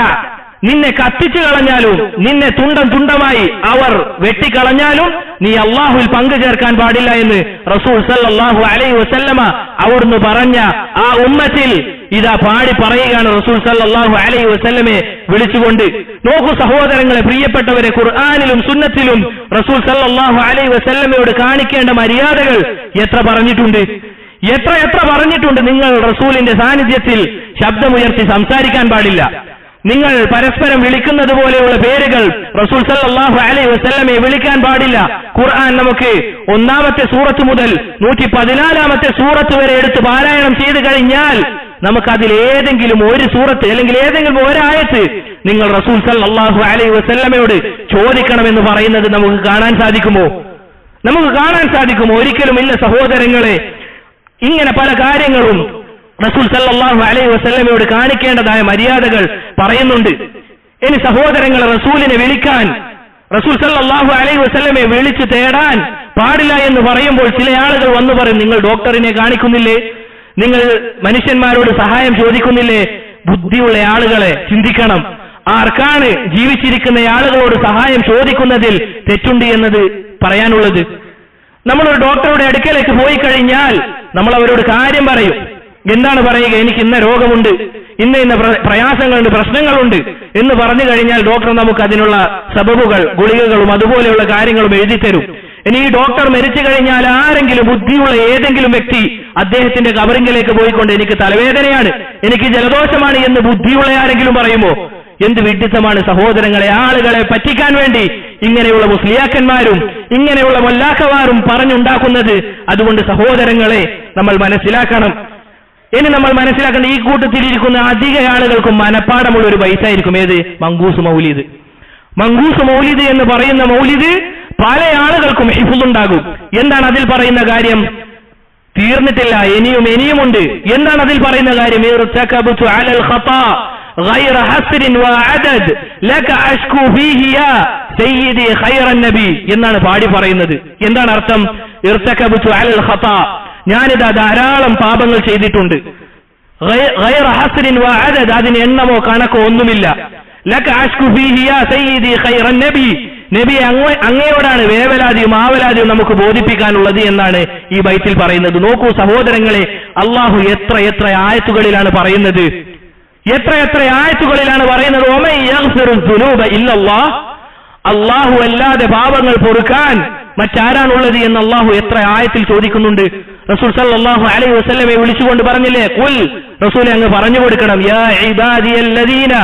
നിന്നെ കത്തിച്ചു കളഞ്ഞാലും നിന്നെ തുണ്ടമായി അവർ വെട്ടിക്കളഞ്ഞാലും നീ അല്ലാഹുവിൽ പങ്കു ചേർക്കാൻ പാടില്ല എന്ന് റസൂൽ സല്ലല്ലാഹു അലൈഹി വസല്ലമ അവിടുന്ന് പറഞ്ഞ ആ ഉമ്മത്തിൽ ഇതാ പാടി പറയുകയാണ് റസൂൽ സല്ലല്ലാഹു അലൈഹി വസല്ലമയെ വിളിച്ചുകൊണ്ട്. നോക്കൂ സഹോദരങ്ങളെ, പ്രിയപ്പെട്ടവരെ, ഖുർആനിലും സുന്നത്തിലും റസൂൽ സല്ലല്ലാഹു അലൈഹി വസല്ലമയോട് കാണിക്കേണ്ട മര്യാദകൾ എത്ര പറഞ്ഞിട്ടുണ്ട്. നിങ്ങൾ റസൂലിന്റെ സാന്നിധ്യത്തിൽ ശബ്ദമുയർത്തി സംസാരിക്കാൻ പാടില്ല, നിങ്ങൾ പരസ്പരം വിളിക്കുന്നത് പോലെയുള്ള പേരുകൾ റസൂൽ സല്ലല്ലാഹു അലൈഹി വസല്ലമയെ വിളിക്കാൻ പാടില്ല. ഖുർആൻ നമുക്ക് 1-ാമത്തെ സൂറത്ത് മുതൽ 114-ാമത്തെ സൂറത്ത് വരെ എടുത്ത് പാരായണം ചെയ്തു കഴിഞ്ഞാൽ നമുക്കതിൽ ഏതെങ്കിലും ഒരു സൂറത്ത് അല്ലെങ്കിൽ ഏതെങ്കിലും ഒരായത്ത് നിങ്ങൾ റസൂൽ സല്ലല്ലാഹു അലൈഹി വസല്ലമയോട് ചോദിക്കണമെന്ന് പറയുന്നത് നമുക്ക് കാണാൻ സാധിക്കുമോ? നമുക്ക് കാണാൻ സാധിക്കുമോ? ഒരിക്കലുമില്ല സഹോദരങ്ങളെ. ഇങ്ങനെ പല കാര്യങ്ങളും റസൂൽ സല്ലല്ലാഹു അലൈഹി വസല്ലമയോട് കാണിക്കേണ്ടതായ മര്യാദകൾ പറയുന്നുണ്ട്. ഇനി സഹോദരങ്ങളെ, റസൂലിനെ വിളിക്കാൻ, റസൂൽ സല്ലല്ലാഹു അലൈഹി വസല്ലമയെ വിളിച്ചു തേടാൻ പാടില്ല എന്ന് പറയുമ്പോൾ ചില ആളുകൾ വന്നു പറയും, നിങ്ങൾ ഡോക്ടറിനെ കാണിക്കുന്നില്ലേ, നിങ്ങൾ മനുഷ്യന്മാരോട് സഹായം ചോദിക്കുന്നില്ലേ? ബുദ്ധിയുള്ള ആളുകളെ ചിന്തിക്കണം. ആർക്കാണ് ജീവിച്ചിരിക്കുന്ന ആളുകളോട് സഹായം ചോദിക്കുന്നതിൽ തെറ്റുണ്ട് എന്നത് പറയാനുള്ളത്? നമ്മളൊരു ഡോക്ടറുടെ അടുക്കലേക്ക് പോയി കഴിഞ്ഞാൽ നമ്മൾ അവരോട് കാര്യം പറയും. എന്താണ് പറയുക? എനിക്ക് ഇന്ന രോഗമുണ്ട്, ഇന്ന പ്രയാസങ്ങളുണ്ട്, പ്രശ്നങ്ങളുണ്ട് എന്ന് പറഞ്ഞു കഴിഞ്ഞാൽ ഡോക്ടർ നമുക്ക് അതിനുള്ള സബബുകൾ, ഗുളികകളും അതുപോലെയുള്ള കാര്യങ്ങളും എഴുതി തരും. ഇനി ഈ ഡോക്ടർ മരിച്ചു കഴിഞ്ഞാൽ ആരെങ്കിലും ബുദ്ധിയുള്ള ഏതെങ്കിലും വ്യക്തി അദ്ദേഹത്തിന്റെ കബറിങ്കിലേക്ക് പോയിക്കൊണ്ട് എനിക്ക് തലവേദനയാണ്, എനിക്ക് ജലദോഷമാണ് എന്ന് ബുദ്ധിയുള്ള ആരെങ്കിലും പറയുമോ? എന്ത് വിഡ്ഢിത്തമാണ് സഹോദരങ്ങളെ! ആളുകളെ പറ്റിക്കാൻ വേണ്ടി ഇങ്ങനെയുള്ള മുസ്ലിയാക്കന്മാരും ഇങ്ങനെയുള്ള മൊല്ലാക്കന്മാരും പറഞ്ഞുണ്ടാക്കുന്നത്. അതുകൊണ്ട് സഹോദരങ്ങളെ, നമ്മൾ മനസ്സിലാക്കണം. ഇനി നമ്മൾ മനസ്സിലാക്കേണ്ട, ഈ കൂട്ടത്തിലിരിക്കുന്ന അധിക ആളുകൾക്കും മനപ്പാടമുള്ള ഒരു ബൈത്തായിരിക്കും. ഏത്? മങ്കൂസ് മൗലിദ്. മങ്കൂസ് മൗലിദ് എന്ന് പറയുന്ന മൗലിദ് പല ആളുകൾക്കും ഹിഫ്ളുണ്ടാകും. എന്താണ് അതിൽ പറയുന്ന കാര്യം? തീർന്നിട്ടില്ല, ഇനിയുമുണ്ട്. എന്താണ് അതിൽ പറയുന്ന കാര്യം? ഇർതകബതു അലൽ ഖതാ ഗൈറ ഹസ്രിൻ വഅദദ് ലക അഷ്കു ഫീഹി യാ സയ്യിദി ഖൈറൻ നബി എന്നാണ് പാടി പറയുന്നത്. എന്താണ് അർത്ഥം? ഇർതകബതു അലൽ ഖതാ, ഞാനിതാ ധാരാളം പാപങ്ങൾ ചെയ്തിട്ടുണ്ട്. ഗൈറ ഹസ്രിൻ വഅദദ്, അതിന് എണ്ണമോ കണക്കോ ഒന്നുമില്ല. ലക അഷ്കു ഫീഹി യാ സയ്യിദി ഖൈറൻ നബി, നബി അങ്ങയോടാണ് വേവലാതിയും ആവലാതിയും നമുക്ക് ബോധിപ്പിക്കാനുള്ളത് എന്നാണ് ഈ ബൈത്തിൽ പറയുന്നത്. നോക്കൂ സഹോദരങ്ങളെ, അള്ളാഹു എത്ര ആയത്തുകളിലാണ് പറയുന്നത്, എത്ര ആയത്തുകളിലാണ് പറയുന്നത്. വമൻ യഗ്ഫിറു ദുനൂബ ഇല്ലല്ലാഹ്, അള്ളാഹു അല്ലാതെ പാപങ്ങൾ പൊറുക്കാൻ മറ്റാരാണുള്ളത് എന്ന് അള്ളാഹു എത്ര ആയത്തിൽ ചോദിക്കുന്നുണ്ട്. റസൂൽ സല്ലല്ലാഹു അലൈഹി വസല്ലമയെ വിളിച്ചുകൊണ്ട് പറഞ്ഞില്ലേ, ഖുൽ, റസൂലെ അങ്ങ് പറഞ്ഞു കൊടുക്കണം, യാ ഇബാദിയല്ലദീന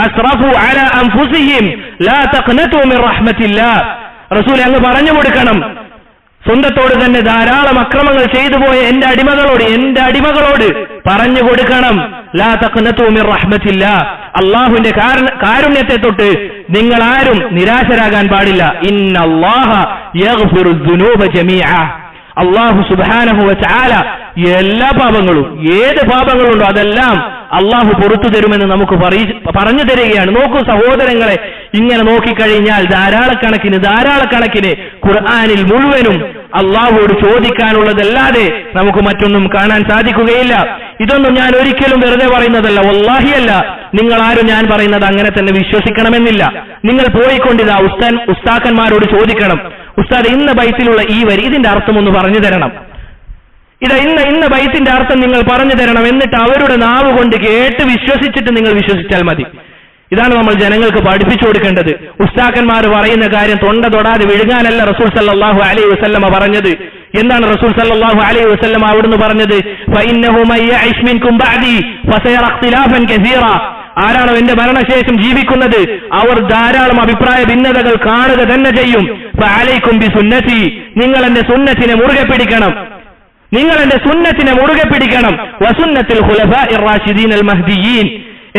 അസ്റഫു അലാ അൻഫുസിഹിം ലാ തഖ്നതു മിർ റഹ്മത്തില്ലാഹ്. റസൂലെ അങ്ങ് പറഞ്ഞു കൊടുക്കണം, സ്വന്തത്തോട് തന്നെ ധാരാളം അക്രമങ്ങൾ ചെയ്തു പോയ എന്റെ അടിമകളോട് പറഞ്ഞു കൊടുക്കണം, ലാ തഖ്നതു മിർ റഹ്മത്തില്ലാഹ്, അല്ലാഹുവിന്റെ കാരുണ്യത്തെ തൊട്ട് നിങ്ങൾ ആരും നിരാശരാകാൻ പാടില്ല. ഇന്നല്ലാഹ യഗ്ഫിറു ദുനൂബ ജമീഅ, അല്ലാഹു സുബ്ഹാനഹു വ തആല എല്ലാ പാപങ്ങളും, ഏത് പാപങ്ങളുണ്ടോ അതെല്ലാം അള്ളാഹു പുറത്തു തരുമെന്ന് നമുക്ക് പറഞ്ഞു തരികയാണ്. നോക്കൂ സഹോദരങ്ങളെ, ഇങ്ങനെ നോക്കിക്കഴിഞ്ഞാൽ ധാരാളക്കണക്കിന് ഖുർആനിൽ മുഴുവനും അള്ളാഹുവോട് ചോദിക്കാനുള്ളതല്ലാതെ നമുക്ക് മറ്റൊന്നും കാണാൻ സാധിക്കുകയില്ല. ഇതൊന്നും ഞാൻ ഒരിക്കലും വെറുതെ പറയുന്നതല്ല, വല്ലാഹിയല്ല. നിങ്ങൾ ആരും ഞാൻ പറയുന്നത് അങ്ങനെ തന്നെ വിശ്വസിക്കണമെന്നില്ല. നിങ്ങൾ പോയിക്കൊണ്ടിതാ ഉസ്താക്കന്മാരോട് ചോദിക്കണം, ഉസ്താദ് ഇന്ന ബൈത്തിലുള്ള ഈ വരി ഇതിന്റെ അർത്ഥം ഒന്ന് പറഞ്ഞു തരണം, ഇന്ന ബൈത്തിന്റെ അർത്ഥം നിങ്ങൾ പറഞ്ഞു തരണം. എന്നിട്ട് അവരുടെ നാവ് കൊണ്ട് കേട്ട് വിശ്വസിച്ചിട്ട് നിങ്ങൾ വിശ്വസിച്ചാൽ മതി. ഇതാണ് നമ്മൾ ജനങ്ങൾക്ക് പഠിപ്പിച്ചു കൊടുക്കേണ്ടത്. ഉസ്താക്കന്മാർ പറയുന്ന കാര്യം തൊണ്ട തൊടാതെ വിഴുങ്ങാനല്ല റസൂൽ സല്ലല്ലാഹു അലൈഹി വസല്ലമ പറഞ്ഞത്. എന്താണ് റസൂൽ സല്ലല്ലാഹു അലൈഹി വസല്ലമ അവിടുന്ന് പറഞ്ഞത്? ഫഇന്നഹു മൻ യഇശ് മിൻകും ബഅദി ഫസയറ ഇഖ്തിലാഫൻ കസീറ, ആരാണോ എന്റെ മരണശേഷം ജീവിക്കുന്നത് അവർ ധാരാളം അഭിപ്രായ ഭിന്നതകൾ കാണുക തന്നെ ചെയ്യും. ഫഅലൈക്കും ബിസുന്നതി, നിങ്ങൾ എന്റെ സുന്നത്തിനെ മുറുകെ പിടിക്കണം, വസുന്നത്തുൽ ഖുലഫാഇർ റാഷിദീൻ മഹ്ദിയീൻ,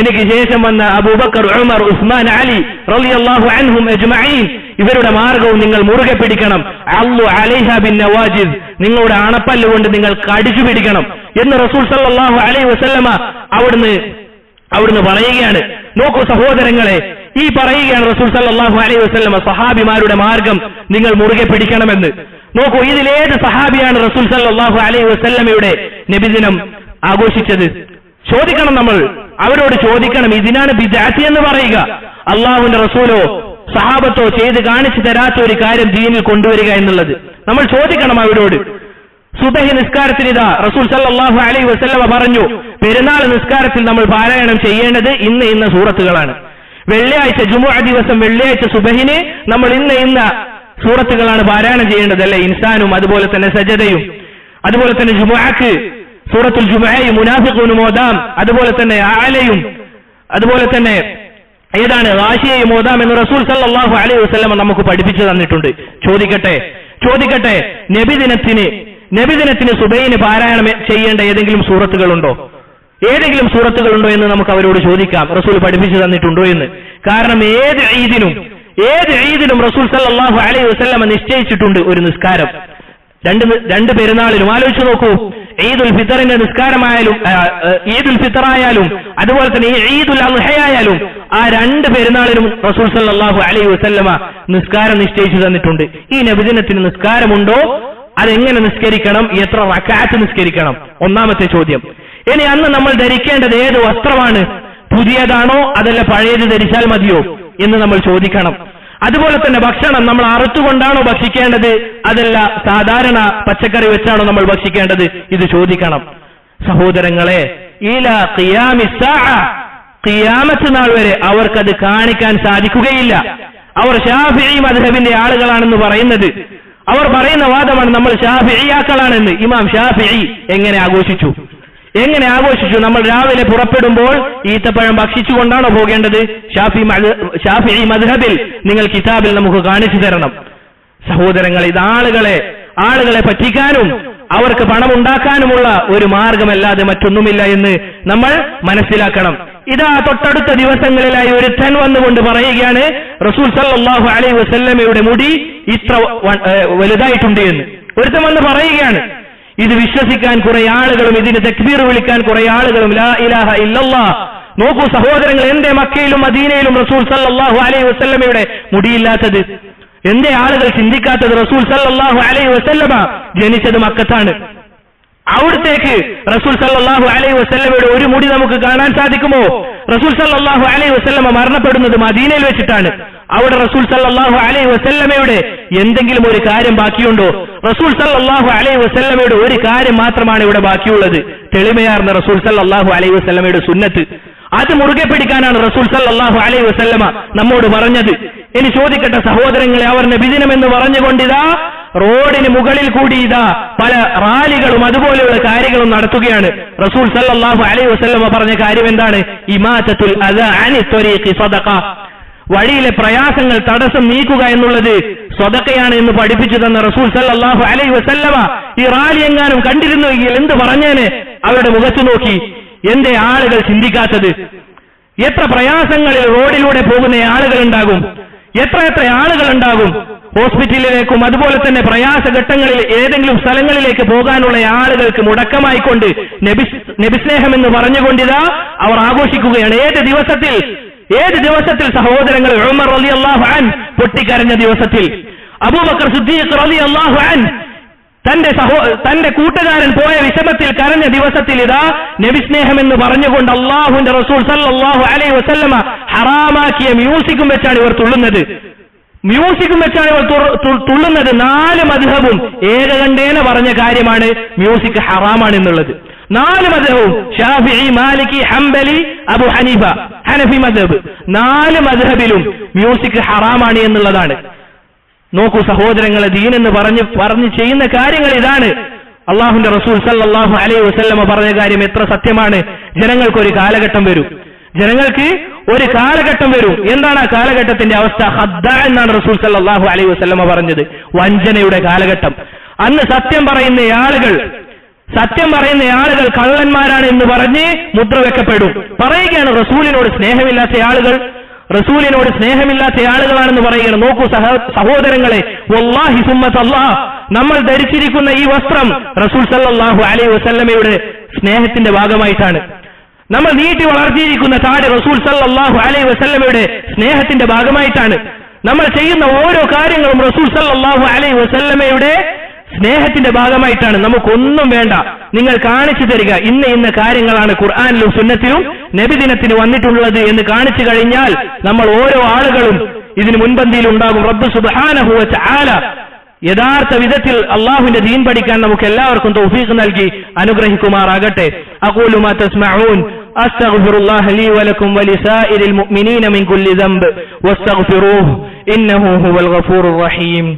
എനിക്ക് ശേഷം വന്ന അബൂബക്കർ, ഉമർ, ഉസ്മാൻ, അലി റളിയല്ലാഹു അൻഹും അജ്മഈൻ, ഇവരുടെ മാർഗവും നിങ്ങൾ മുറുകെ പിടിക്കണം. അല്ലു അലൈഹാ ബിൻ നവാജിദ്, നിങ്ങളുടെ അണപ്പല്ല് കൊണ്ട് നിങ്ങൾ കടിച്ചു പിടിക്കണം എന്ന് റസൂൽ സല്ലല്ലാഹു അലൈഹി വസല്ലമ അവിടുന്ന് പറയുകയാണ്. നോക്കൂ സഹോദരങ്ങളെ, ഈ പറയുകയാണ് റസൂൽ സല്ലല്ലാഹു അലൈഹി വസല്ലമ സഹാബിമാരുടെ മാർഗം നിങ്ങൾ മുറുകെ പിടിക്കണമെന്ന്. നോക്കൂ, ഇതിലേത് സഹാബിയാണ് റസൂൽ സല്ലല്ലാഹു അലൈഹി വസല്ലമയുടെ നബിദിനം ആഘോഷിച്ചത്? ചോദിക്കണം, നമ്മൾ അവരോട് ചോദിക്കണം. ഇതിനാണ് ബിദ്അത്ത് എന്ന് പറയുക. അള്ളാഹുവിന്റെ റസൂലോ സഹാബത്തോ ചെയ്ത് കാണിച്ചു തരാത്ത ഒരു കാര്യം ദീനിൽ കൊണ്ടുവരിക എന്നുള്ളത് നമ്മൾ ചോദിക്കണം അവരോട്. സുബഹി നിസ്കാരത്തിൽ ഇതാ റസൂൽ സല്ലല്ലാഹു അലൈഹി വസല്ലമ പറഞ്ഞു, പെരുന്നാൾ നിസ്കാരത്തിൽ നമ്മൾ പാരായണം ചെയ്യേണ്ടത് ഇന്ന സൂറത്തുകളാണ്. വെള്ളിയാഴ്ച ജുമുഅ ദിവസം വെള്ളിയാഴ്ച സുബഹിന് നമ്മൾ ഇന്ന സൂറത്തുകളാണ് പാരായണം ചെയ്യേണ്ടത്, അല്ലെ? ഇൻസാനും അതുപോലെ തന്നെ സജദയും, അതുപോലെ തന്നെ ജുമുഅക്ക് സൂറത്തുൽ ജുമുഅയും മുനാഫിഖൂനും ഓതാം, അതുപോലെ തന്നെ ആലയും, അതുപോലെ തന്നെ ഏതാണ്? ഗാശിയയും ഓതാം എന്ന് റസൂൽ സല്ലല്ലാഹു അലൈഹി വസല്ലം നമുക്ക് പഠിപ്പിച്ചു തന്നിട്ടുണ്ട്. ചോദിക്കട്ടെ നബിദിനത്തിന് സുബൈന് പാരായണം ചെയ്യേണ്ട ഏതെങ്കിലും സൂറത്തുകളുണ്ടോ എന്ന് നമുക്ക് അവരോട് ചോദിക്കാം. റസൂൽ പഠിപ്പിച്ചു തന്നിട്ടുണ്ടോ എന്ന്. കാരണം ഏത് ഈദിനും റസൂൽ സല്ലല്ലാഹു അലൈഹി വസല്ലം നിശ്ചയിച്ചിട്ടുണ്ട് ഒരു നിസ്കാരം. രണ്ട് പെരുന്നാളിലും ആലോചിച്ചു നോക്കൂ. ഈദുൽ ഫിത്തറിന്റെ നിസ്കാരമായാലും, ഈദുൽ ഫിത്തറായാലും, അതുപോലെ തന്നെ ഈദുൽ അദ്ഹയായാലും, ആ രണ്ട് പെരുന്നാളിലും റസൂൽ സല്ലല്ലാഹു അലൈഹി വസല്ലമ നിസ്കാരം നിശ്ചയിച്ചു തന്നിട്ടുണ്ട്. ഈ നബിദിനത്തിന് നിസ്കാരമുണ്ടോ? അതെങ്ങനെ നിസ്കരിക്കണം? എത്ര റക്അത്ത് നിസ്കരിക്കണം? ഒന്നാമത്തെ ചോദ്യം. ഇനി അന്ന് നമ്മൾ ധരിക്കേണ്ടത് ഏത് വസ്ത്രമാണ്? പുതിയതാണോ അതല്ല പഴയത് ധരിച്ചാൽ മതിയോ എന്ന് നമ്മൾ ചോദിക്കണം. അതുപോലെ തന്നെ ഭക്ഷണം നമ്മൾ അറുത്തുകൊണ്ടാണോ ഭക്ഷിക്കേണ്ടത് അതല്ല സാധാരണ പച്ചക്കറി വെച്ചാണോ നമ്മൾ ഭക്ഷിക്കേണ്ടത്? ഇത് ചോദിക്കണം. സഹോദരങ്ങളെ, ഇലാ ഖിയാമിസ് സാഅ, ഖിയാമത്ത് നാൾ വരെ അവർക്കത് കാണിക്കാൻ സാധിക്കുകയില്ല. അവർ ശാഫിഈ മദ്ഹബിന്റെ ആളുകളാണെന്ന് പറയുന്നത്, അവർ പറയുന്ന വാദമാണ് നമ്മൾ ശാഫിഈയാക്കളാണെന്ന്. ഇമാം ഷാഫിഈ എങ്ങനെ ആഘോഷിച്ചു? നമ്മൾ രാവിലെ പുറപ്പെടുമ്പോൾ ഈത്തപ്പഴം ഭക്ഷിച്ചുകൊണ്ടാണോ പോകേണ്ടത്? ഷാഫിഈ മദ്ഹബിൽ നിങ്ങൾ കിതാബിൽ നമുക്ക് കാണിച്ചു തരണം. സഹോദരങ്ങൾ, ഇത് ആളുകളെ പറ്റിക്കാനും അവർക്ക് പണമുണ്ടാക്കാനുമുള്ള ഒരു മാർഗമല്ലാതെ മറ്റൊന്നുമില്ല എന്ന് നമ്മൾ മനസ്സിലാക്കണം. ഇതാ തൊട്ടടുത്ത ദിവസങ്ങളിലായി ഒരുത്തൻ വന്നുകൊണ്ട് പറയുകയാണ് റസൂൽ സല്ലല്ലാഹു അലൈഹി വസല്ലമയുടെ മുടി ഇത്ര വലുതായിട്ടുണ്ട് എന്ന്. ഒരുത്തൻ വന്ന് പറയുകയാണ്. ഇത് വിശ്വസിക്കാൻ കുറെ ആളുകളും ഇതിന് തക്ബീർ വിളിക്കാൻ കുറെ ആളുകളും ലാ ഇലാഹ ഇല്ലല്ലാഹ്. നോക്കൂ സഹോദരങ്ങൾ, എന്തേ മക്കയിലും മദീനയിലും റസൂൽ സല്ലല്ലാഹു അലൈഹി വസല്ലമയുടെ മുടിയില്ലാത്തത്? എന്തേ ആളുകൾ ചിന്തിക്കാത്തത്? റസൂൽ സല്ലല്ലാഹു അലൈഹി വസല്ലമ ജനിച്ചത് മക്കത്താണ്. അവിടത്തേക്ക് റസൂൽ സല്ലല്ലാഹു അലൈഹി വസല്ലമയുടെ ഒരു മുടി നമുക്ക് കാണാൻ സാധിക്കുമോ? റസൂൽ സല്ലല്ലാഹു അലൈഹി വസല്ലമ മരണപ്പെടുന്നത് മദീനയിൽ വെച്ചിട്ടാണ്. അവിടെ റസൂൽ സല്ലല്ലാഹു അലൈഹി വസല്ലമയുടെ എന്തെങ്കിലും ഒരു കാര്യം ബാക്കിയുണ്ടോ? റസൂൽ സല്ലല്ലാഹു അലൈഹി വസല്ലമയുടെ ഒരു കാര്യം മാത്രമാണ് ഇവിടെ ബാക്കിയുള്ളത്. തെളിമയാർന്ന റസൂൽ സല്ലല്ലാഹു അലൈഹി വസല്ലമയുടെ സുന്നത്ത്. അത് മുറുകെ പിടിക്കാനാണ് റസൂൽ സല്ലല്ലാഹു അലൈഹി വസല്ലമ നമ്മോട് പറഞ്ഞത്. ഇനി ചോദിക്കട്ടെ സഹോദരങ്ങളെ, അവർ നബിദിനം എന്ന് പറഞ്ഞുകൊണ്ടിതാ റോഡിന് മുകളിൽ കൂടി ഇതാ പല റാലികളും അതുപോലെയുള്ള കാര്യങ്ങളും നടത്തുകയാണ്. റസൂൽ സല്ലല്ലാഹു അലൈഹി വസല്ലമ പറഞ്ഞ കാര്യം എന്താണ്? ഇമാതത്തുൽ അദാ അനി ത്വരീഖി സദഖ. വഴിയിലെ പ്രയാസങ്ങൾ തടസ്സം നീക്കുക എന്നുള്ളത് സ്വതക്കയാണ് എന്ന് പഠിപ്പിച്ചു തന്ന റസൂൽ സല്ലല്ലാഹു അലൈഹി വസല്ലമ ഈ റാലി എങ്ങാനും കണ്ടിരുന്നുവെങ്കിൽ എന്ത് പറഞ്ഞേനെ? അവരുടെ മുഖത്ത് നോക്കി. എന്തേ ആളുകൾ ചിന്തിക്കാത്തത്? എത്ര പ്രയാസങ്ങളിൽ റോഡിലൂടെ പോകുന്ന ആളുകളുണ്ടാകും, എത്ര ആളുകളുണ്ടാകും. ഹോസ്പിറ്റലിലേക്കും അതുപോലെ തന്നെ പ്രയാസഘട്ടങ്ങളിൽ ഏതെങ്കിലും സ്ഥലങ്ങളിലേക്ക് പോകാനുള്ള ആളുകൾക്ക് മുടക്കമായിക്കൊണ്ട് നബിസ്നേഹം എന്ന് പറഞ്ഞുകൊണ്ടിതാ അവർ ആഘോഷിക്കുകയാണ്. ഏത് ദിവസത്തിൽ സഹോദരങ്ങൾ? ഉമർ റളിയല്ലാഹു അൻഹു പൊട്ടിക്കരഞ്ഞ ദിവസത്തിൽ, അബൂബക്കർ സിദ്ദീഖ് റളിയല്ലാഹു അൻഹു തന്റെ കൂട്ടുകാരൻ പോയ വിഷമത്തിൽ കരഞ്ഞ ദിവസത്തിൽ ഇതാ നബിസ്നേഹം എന്ന് പറഞ്ഞുകൊണ്ട് അള്ളാഹുവിന്റെ റസൂൽ സല്ലല്ലാഹു അലൈഹി വസല്ലമ ഹറാമാക്കിയ മ്യൂസിക്കും വെച്ചാണ് ഇവർ തുള്ളുന്നത്. നാല് മദ്ഹബും ഏകകണ്ഠേന പറഞ്ഞ കാര്യമാണ് മ്യൂസിക് ഹറാമാണ് എന്നുള്ളത്. നാല് മദ്ഹബും ഷാഫിഈ, മാലിക്കി, ഹംബലി, അബു ഹനീഫ, ഹനഫി മദ്ഹബ്, നാല് മദ്ഹബിലും മ്യൂസിക് ഹറാമാണ് എന്നുള്ളതാണ്. നോക്കൂ സഹോദരങ്ങളെ, ദീൻ എന്ന് പറഞ്ഞ് ചെയ്യുന്ന കാര്യങ്ങൾ ഇതാണ്. അള്ളാഹുവിന്റെ റസൂൽ സല്ലല്ലാഹു അലൈഹി വസല്ലമ പറഞ്ഞ കാര്യം എത്ര സത്യമാണ്. ജനങ്ങൾക്ക് ഒരു കാലഘട്ടം വരും. എന്താണ് ആ കാലഘട്ടത്തിന്റെ അവസ്ഥ? ഖദ്ദ എന്നാണ് റസൂൽ സല്ലല്ലാഹു അലൈഹി വസല്ലമ പറഞ്ഞത്. വഞ്ചനയുടെ കാലഘട്ടം. അന്ന് സത്യം പറയുന്ന ആളുകൾ കള്ളന്മാരാണ് എന്ന് പറഞ്ഞ് മുദ്ര വെക്കപ്പെടും. പറയുകയാണ് റസൂലിനോട് സ്നേഹമില്ലാത്ത ആളുകളാണെന്ന് പറയുകയാണ്. നോക്കൂ സഹോദരങ്ങളെ, വല്ലാഹി സുമ്മത്തല്ലാഹ്, നമ്മൾ ധരിച്ചിരിക്കുന്ന ഈ വസ്ത്രം റസൂൽ സല്ലല്ലാഹു അലൈഹി വസല്ലമയുടെ സ്നേഹത്തിന്റെ ഭാഗമായിട്ടാണ്. നമ്മൾ നീട്ടി വളർത്തിയിരിക്കുന്ന താടി റസൂൽ സല്ലല്ലാഹു അലൈഹി വസല്ലമയുടെ സ്നേഹത്തിന്റെ ഭാഗമായിട്ടാണ്. നമ്മൾ ചെയ്യുന്ന ഓരോ കാര്യങ്ങളും റസൂൽ സല്ലല്ലാഹു അലൈഹി വസല്ലമയുടെ സ്നേഹത്തിന്റെ ഭാഗമായിട്ടാണ്. നമുക്കൊന്നും വേണ്ട, നിങ്ങൾ കാണിച്ചു തരിക ഇന്ന കാര്യങ്ങളാണ് ഖുർആനിലും സുന്നത്തിലും നബിദിനത്തിന് വന്നിട്ടുള്ളത് എന്ന് കാണിച്ചു കഴിഞ്ഞാൽ നമ്മൾ ഓരോ ആളുകളും ഇതിന് മുൻപന്തിയിൽ ഉണ്ടാകും. റബ്ബ് സുബ്ഹാനഹു വ തആല യഥാർത്ഥ വിധത്തിൽ അല്ലാഹുവിന്റെ ദീൻ പഠിക്കാൻ നമുക്ക് എല്ലാവർക്കും തൗഫീഖ് നൽകി അനുഗ്രഹിക്കുമാറാകട്ടെ. അഖൂലു മാ തസ്മഊൻ അസ്തഗ്ഫിറുല്ലാഹ ലീ വലക്കും വലിസായിരിൽ മുഅ്മിനീന മിൻ കുല്ലി ദംബ് വസ്തഗ്ഫിറൂഹു ഇന്നഹു ഹുവൽ ഗഫൂറുർ റഹീം.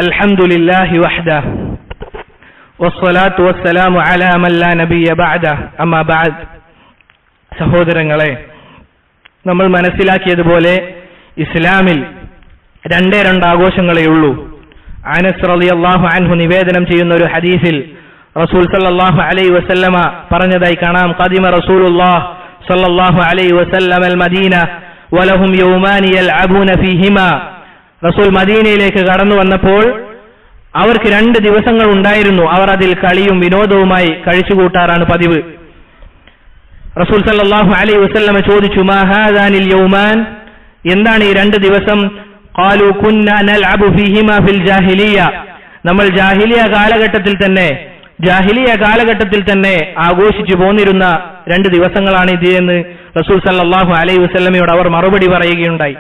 അൽഹംദുലില്ലാഹി വഹ്ദഹു വസ്സലാത്തു വസ്സലാമു അലാ മൻ ലാ നബിയ്യ ബഅദഹു അമ്മാ ബഅദ്. സഹോദരങ്ങളെ, നമ്മൾ മനസ്സിലാക്കിയതുപോലെ ഇസ്ലാമിൽ രണ്ടേ രണ്ട് ആഘോഷങ്ങളേ ഉള്ളൂ. അനസ് റളിയല്ലാഹു അൻഹു നിവേദനം ചെയ്യുന്ന ഒരു ഹദീസിൽ റസൂൽ സല്ലല്ലാഹു അലൈഹി വസല്ലമ പറഞ്ഞതായി കാണാം, ഖദിമ റസൂലുള്ളാഹ് സല്ലല്ലാഹു അലൈഹി വസല്ലം അൽ മദീന വലഹും യൗമാനി യൽഅബൂന ഫീഹിമാ. റസൂൽ മദീനയിലേക്ക് കടന്നു വന്നപ്പോൾ അവർക്ക് 2 ദിവസങ്ങൾ ഉണ്ടായിരുന്നു. അവർ അതിൽ കളിയും വിനോദവുമായി കഴിച്ചുകൂട്ടാറാണ് പതിവ്. റസൂൽ സല്ലല്ലാഹു അലൈഹി വസല്ലമ ചോദിച്ചു, മാ ഹാദാനിൽ യൗമാൻ, എന്താണ് ഈ 2 ദിവസം? ഖാലു കുന്നാ നൽഅബു ഫീഹിമാ ഫിൽ ജാഹിലിയ, നമ്മൾ ജാഹിലിയ കാലഘട്ടത്തിൽ തന്നെ ആഘോഷിച്ചു പോന്നിരുന്ന 2 ദിവസങ്ങളാണ് ഇത് എന്ന് റസൂൽ സല്ലല്ലാഹു അലൈഹി വസല്ലമയോട് അവർ മറുപടി പറയുകയുണ്ടായി.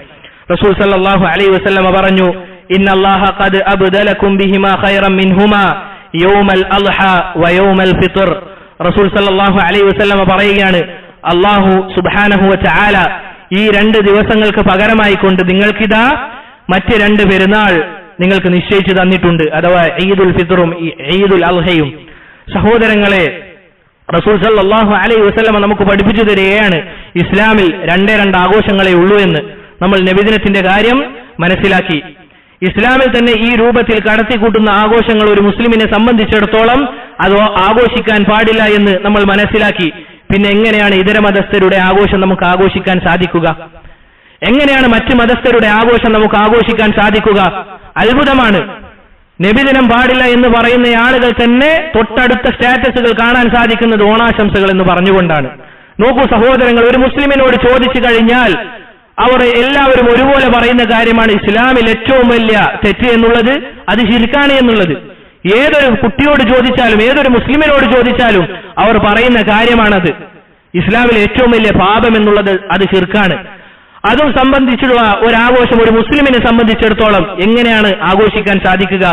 റസൂൽ സല്ലല്ലാഹു അലൈഹി വസല്ലമ പറഞ്ഞു, ഇന്നല്ലാഹ ഖദ് അബ്ദലകും ബിഹിമാ ഖൈറൻ മിൻഹുമാ യൗമൽ അൽഹ വ യൗമൽ ഫിത്ർ. റസൂൽ സല്ലല്ലാഹു അലൈഹി വസല്ലമ പറയുകയാണ്, അല്ലാഹു സുബ്ഹാനഹു വ തആല ഈ 2 ദിവസങ്ങൾക്ക് പകരമായി കൊണ്ട് നിങ്ങൾക്കിതാ മറ്റ് 2 പെരുന്നാൾ നിങ്ങൾക്ക് നിശ്ചയിച്ചു തന്നിട്ടുണ്ട്, അഥവാ ഈദുൽ ഫിത്റും ഈദുൽ അൽഹയും. സഹോദരങ്ങളെ, റസൂൽ സല്ലല്ലാഹു അലൈഹി വസല്ലമ നമുക്ക് പഠിപ്പിച്ചു തരികയാണ് ഇസ്ലാമിൽ 2 ആഘോഷങ്ങളേ ഉള്ളൂ എന്ന്. നമ്മൾ നബിദിനത്തിന്റെ കാര്യം മനസ്സിലാക്കി. ഇസ്ലാമിൽ തന്നെ ഈ രൂപത്തിൽ കടത്തിക്കൂട്ടുന്ന ആഘോഷങ്ങൾ ഒരു മുസ്ലിമിനെ സംബന്ധിച്ചിടത്തോളം അത് ആഘോഷിക്കാൻ പാടില്ല എന്ന് നമ്മൾ മനസ്സിലാക്കി. പിന്നെ എങ്ങനെയാണ് ഇതര മതസ്ഥരുടെ ആഘോഷം നമുക്ക് ആഘോഷിക്കാൻ സാധിക്കുക? എങ്ങനെയാണ് മറ്റ് മതസ്ഥരുടെ ആഘോഷം നമുക്ക് ആഘോഷിക്കാൻ സാധിക്കുക? അത്ഭുതമാണ്. നബിദിനം പാടില്ല എന്ന് പറയുന്ന ആളുകൾ തന്നെ തൊട്ടടുത്ത സ്റ്റാറ്റസുകൾ കാണാൻ സാധിക്കുന്നത് ഓണാശംസകൾ എന്ന് പറഞ്ഞുകൊണ്ടാണ്. നോക്കൂ സഹോദരങ്ങൾ, ഒരു മുസ്ലിമിനോട് ചോദിച്ചു കഴിഞ്ഞാൽ അവർ എല്ലാവരും ഒരുപോലെ പറയുന്ന കാര്യമാണ് ഇസ്ലാമിൽ ഏറ്റവും വലിയ തെറ്റ് എന്നുള്ളത് അത് ശിർക്കാണ് എന്നുള്ളത്. ഏതൊരു കുട്ടിയോട് ചോദിച്ചാലും ഏതൊരു മുസ്ലിമിനോട് ചോദിച്ചാലും അവർ പറയുന്ന കാര്യമാണത്. ഇസ്ലാമിൽ ഏറ്റവും വലിയ പാപം എന്നുള്ളത് അത് ശിർക്കാണ്. അതും സംബന്ധിച്ചുള്ള ഒരാഘോഷം ഒരു മുസ്ലിമിനെ സംബന്ധിച്ചിടത്തോളം എങ്ങനെയാണ് ആഘോഷിക്കാൻ സാധിക്കുക?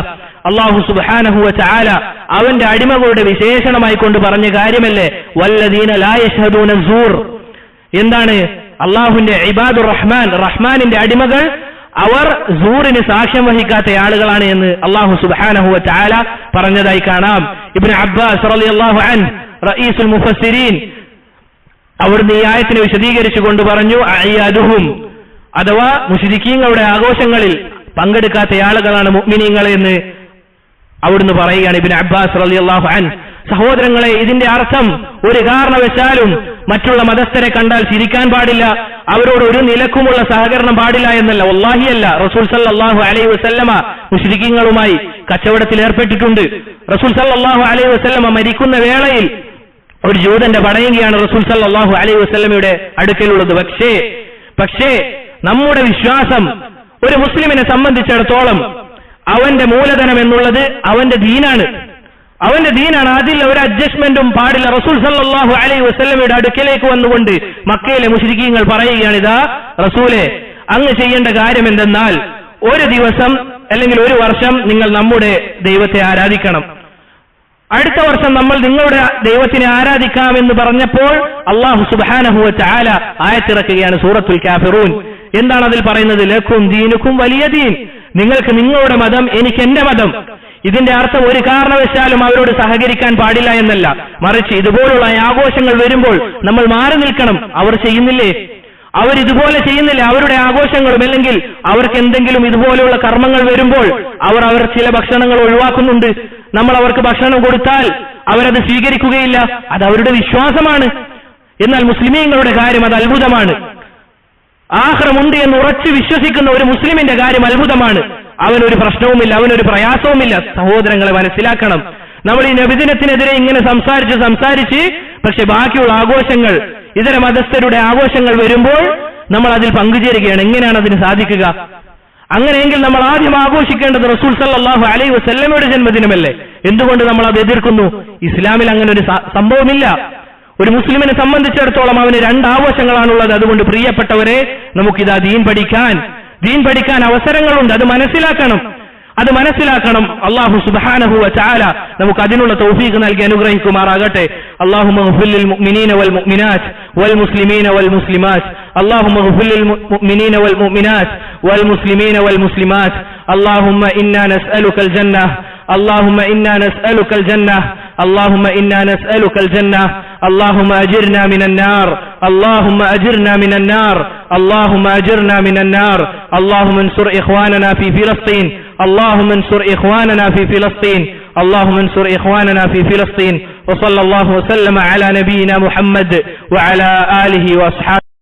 അല്ലാഹു സുബ്ഹാനഹു വ തആല അവന്റെ അടിമകളുടെ വിശേഷണമായി കൊണ്ട് പറഞ്ഞ കാര്യമല്ലേ, വല്ലദീന ലാ യശ്ഹദൂന സൂർ. എന്താണ്? അള്ളാഹുവിന്റെ ഇബാദുർ റഹ്മാൻ, റഹ്മാനിന്റെ അടിമകൾ അവർ സൂറിന് സാക്ഷ്യം വഹിക്കാത്ത ആളുകളാണ് എന്ന് അല്ലാഹു സുബ്ഹാനഹു വ തആല പറഞ്ഞതായി കാണാം. ഇബ്നു അബ്ബാസ് റളിയല്ലാഹു അൻഹു റഈസുൽ മുഫസ്സിരീൻ അവിടുന്ന് ഈ ആയത്തിനെ വിശദീകരിച്ചുകൊണ്ട് പറഞ്ഞു, അയ്യാദുഹും, അഥവാ മുശ്രിക്കീങ്ങളുടെ ആഘോഷങ്ങളിൽ പങ്കെടുക്കാത്ത ആളുകളാണ് മുഅ്മിനീങ്ങൾ എന്ന് അവിടുന്ന് പറയുകയാണ് ഇബ്നു അബ്ബാസ് റളിയല്ലാഹു അൻഹു. സഹോദരങ്ങളെ, ഇതിന്റെ അർത്ഥം ഒരു കാരണവശാലും മറ്റുള്ള മതസ്ഥരെ കണ്ടാൽ ചിരിക്കാൻ പാടില്ല, അവരോട് ഒരു നിലക്കുമുള്ള സഹകരണം പാടില്ല എന്നല്ല, വല്ലാഹിയല്ല. റസൂൽ സല്ലല്ലാഹു അലൈഹി വസല്ലമ മുശ്രിക്കീങ്ങളുമായി കച്ചവടത്തിൽ ഏർപ്പെട്ടിട്ടുണ്ട്. റസൂൽ സല്ലല്ലാഹു അലൈഹി വസല്ലമ മരിക്കുന്ന വേളയിൽ ഒരു ജൂതന്റെ പടയങ്കിയാണ് റസൂൽ സല്ലല്ലാഹു അലൈഹി വസല്ലമയുടെ അടുക്കലുള്ളത്. പക്ഷേ നമ്മുടെ വിശ്വാസം ഒരു മുസ്ലിമിനെ സംബന്ധിച്ചിടത്തോളം അവന്റെ മൂലധനം എന്നുള്ളത് അവന്റെ ദീനാണ്. അതിൽ ഒരു അഡ്ജസ്റ്റ്മെന്റും പാടില്ല. റസൂൽ സല്ലല്ലാഹു അലൈഹി വസല്ലമയുടെ അടുക്കലേക്ക് വന്നുകൊണ്ട് മക്കയിലെ മുശ്രിക്കീങ്ങൾ പറയുകയാണ്, ഇതാ റസൂലെ, അങ്ങ് ചെയ്യേണ്ട കാര്യം എന്തെന്നാൽ ഒരു ദിവസം അല്ലെങ്കിൽ ഒരു വർഷം നിങ്ങൾ നമ്മുടെ ദൈവത്തെ ആരാധിക്കണം, അടുത്ത വർഷം നമ്മൾ നിങ്ങളുടെ ദൈവത്തിനെ ആരാധിക്കാമെന്ന് പറഞ്ഞപ്പോൾ അല്ലാഹു സുബ്ഹാനഹു വ തആല ആയത്തിറക്കുകയാണ് സൂറത്തുൽ കാഫിറൂൻ. എന്താണ് അതിൽ പറയുന്നത്? ലക്കും ദീനുക്കും വലിയ ദീൻ, നിങ്ങൾക്ക് നിങ്ങളുടെ മതം, എനിക്ക് എന്റെ മതം. ഇതിന്റെ അർത്ഥം ഒരു കാരണവശാലും അവരോട് സഹകരിക്കാൻ പാടില്ല എന്നല്ല, മറിച്ച് ഇതുപോലുള്ള ആഘോഷങ്ങൾ വരുമ്പോൾ നമ്മൾ മാറി നിൽക്കണം. അവർ ചെയ്യുന്നില്ലേ? അവരിതുപോലെ ചെയ്യുന്നില്ല അവരുടെ ആഘോഷങ്ങളും, അല്ലെങ്കിൽ അവർക്ക് എന്തെങ്കിലും ഇതുപോലെയുള്ള കർമ്മങ്ങൾ വരുമ്പോൾ അവർ ചില ഭക്ഷണങ്ങൾ ഒഴിവാക്കുന്നുണ്ട്. നമ്മൾ അവർക്ക് ഭക്ഷണം കൊടുത്താൽ അവരത് സ്വീകരിക്കുകയില്ല. അത് അവരുടെ വിശ്വാസമാണ്. എന്നാൽ മുസ്ലിമീങ്ങളുടെ കാര്യം അത് അത്ഭുതമാണ്. ആഖിറമുണ്ട് എന്ന് ഉറച്ചു വിശ്വസിക്കുന്ന ഒരു മുസ്ലിമിന്റെ കാര്യം അത്ഭുതമാണ്. അവനൊരു പ്രശ്നവുമില്ല, അവനൊരു പ്രയാസവുമില്ല. സഹോദരങ്ങളെ, മനസ്സിലാക്കണം, നമ്മൾ ഈ നബിദിനത്തിനെതിരെ ഇങ്ങനെ സംസാരിച്ച് പക്ഷെ ബാക്കിയുള്ള ആഘോഷങ്ങൾ, ഇതര മതസ്ഥരുടെ ആഘോഷങ്ങൾ വരുമ്പോൾ നമ്മൾ അതിൽ പങ്കുചേരുകയാണ്. എങ്ങനെയാണ് അതിന് സാധിക്കുക? അങ്ങനെയെങ്കിൽ നമ്മൾ ആദ്യം ആഘോഷിക്കേണ്ടത് റസൂൽ സല്ലല്ലാഹു അലൈഹി വസല്ലമയുടെ ജന്മദിനമല്ലേ? എന്തുകൊണ്ട് നമ്മൾ അത് എതിർക്കുന്നു? ഇസ്ലാമിൽ അങ്ങനെ ഒരു സംഭവമില്ല. ഒരു മുസ്ലിമിനെ സംബന്ധിച്ചിടത്തോളം അവന് 2 ആഘോഷങ്ങളാണുള്ളത്. അതുകൊണ്ട് പ്രിയപ്പെട്ടവരെ, നമുക്കിതാ ദീൻ പഠിക്കാൻ അവസരങ്ങളുണ്ട്. അത് മനസ്സിലാക്കണം. അല്ലാഹു സുബ്ഹാനഹു വ തആല നമുക്ക് അതിനുള്ള തൗഫീഖ് നൽകി അനുഗ്രഹിക്കുമാറാകട്ടെ. അല്ലാഹുമ്മ ഗ്ഫിർ ലിൽ മുഅ്മിനീന വൽ മുഅ്മിനാത്ത് വൽ മുസ്ലിമീന വൽ മുസ്ലിമാത്ത്. അല്ലാഹുമ്മ ഗ്ഫിർ ലിൽ മുഅ്മിനീന വൽ മുഅ്മിനാത്ത് വൽ മുസ്ലിമീന വൽ മുസ്ലിമാത്ത്. اللهم إنا نسألك الجنة اللهم إنا نسألك الجنة اللهم إنا نسألك الجنة اللهم أجرنا من النار اللهم أجرنا من النار اللهم أجرنا من النار اللهم انصر إخواننا في فلسطين اللهم انصر إخواننا في فلسطين اللهم انصر إخواننا في فلسطين وصلى الله وسلم على نبينا محمد وعلى آله وأصحابه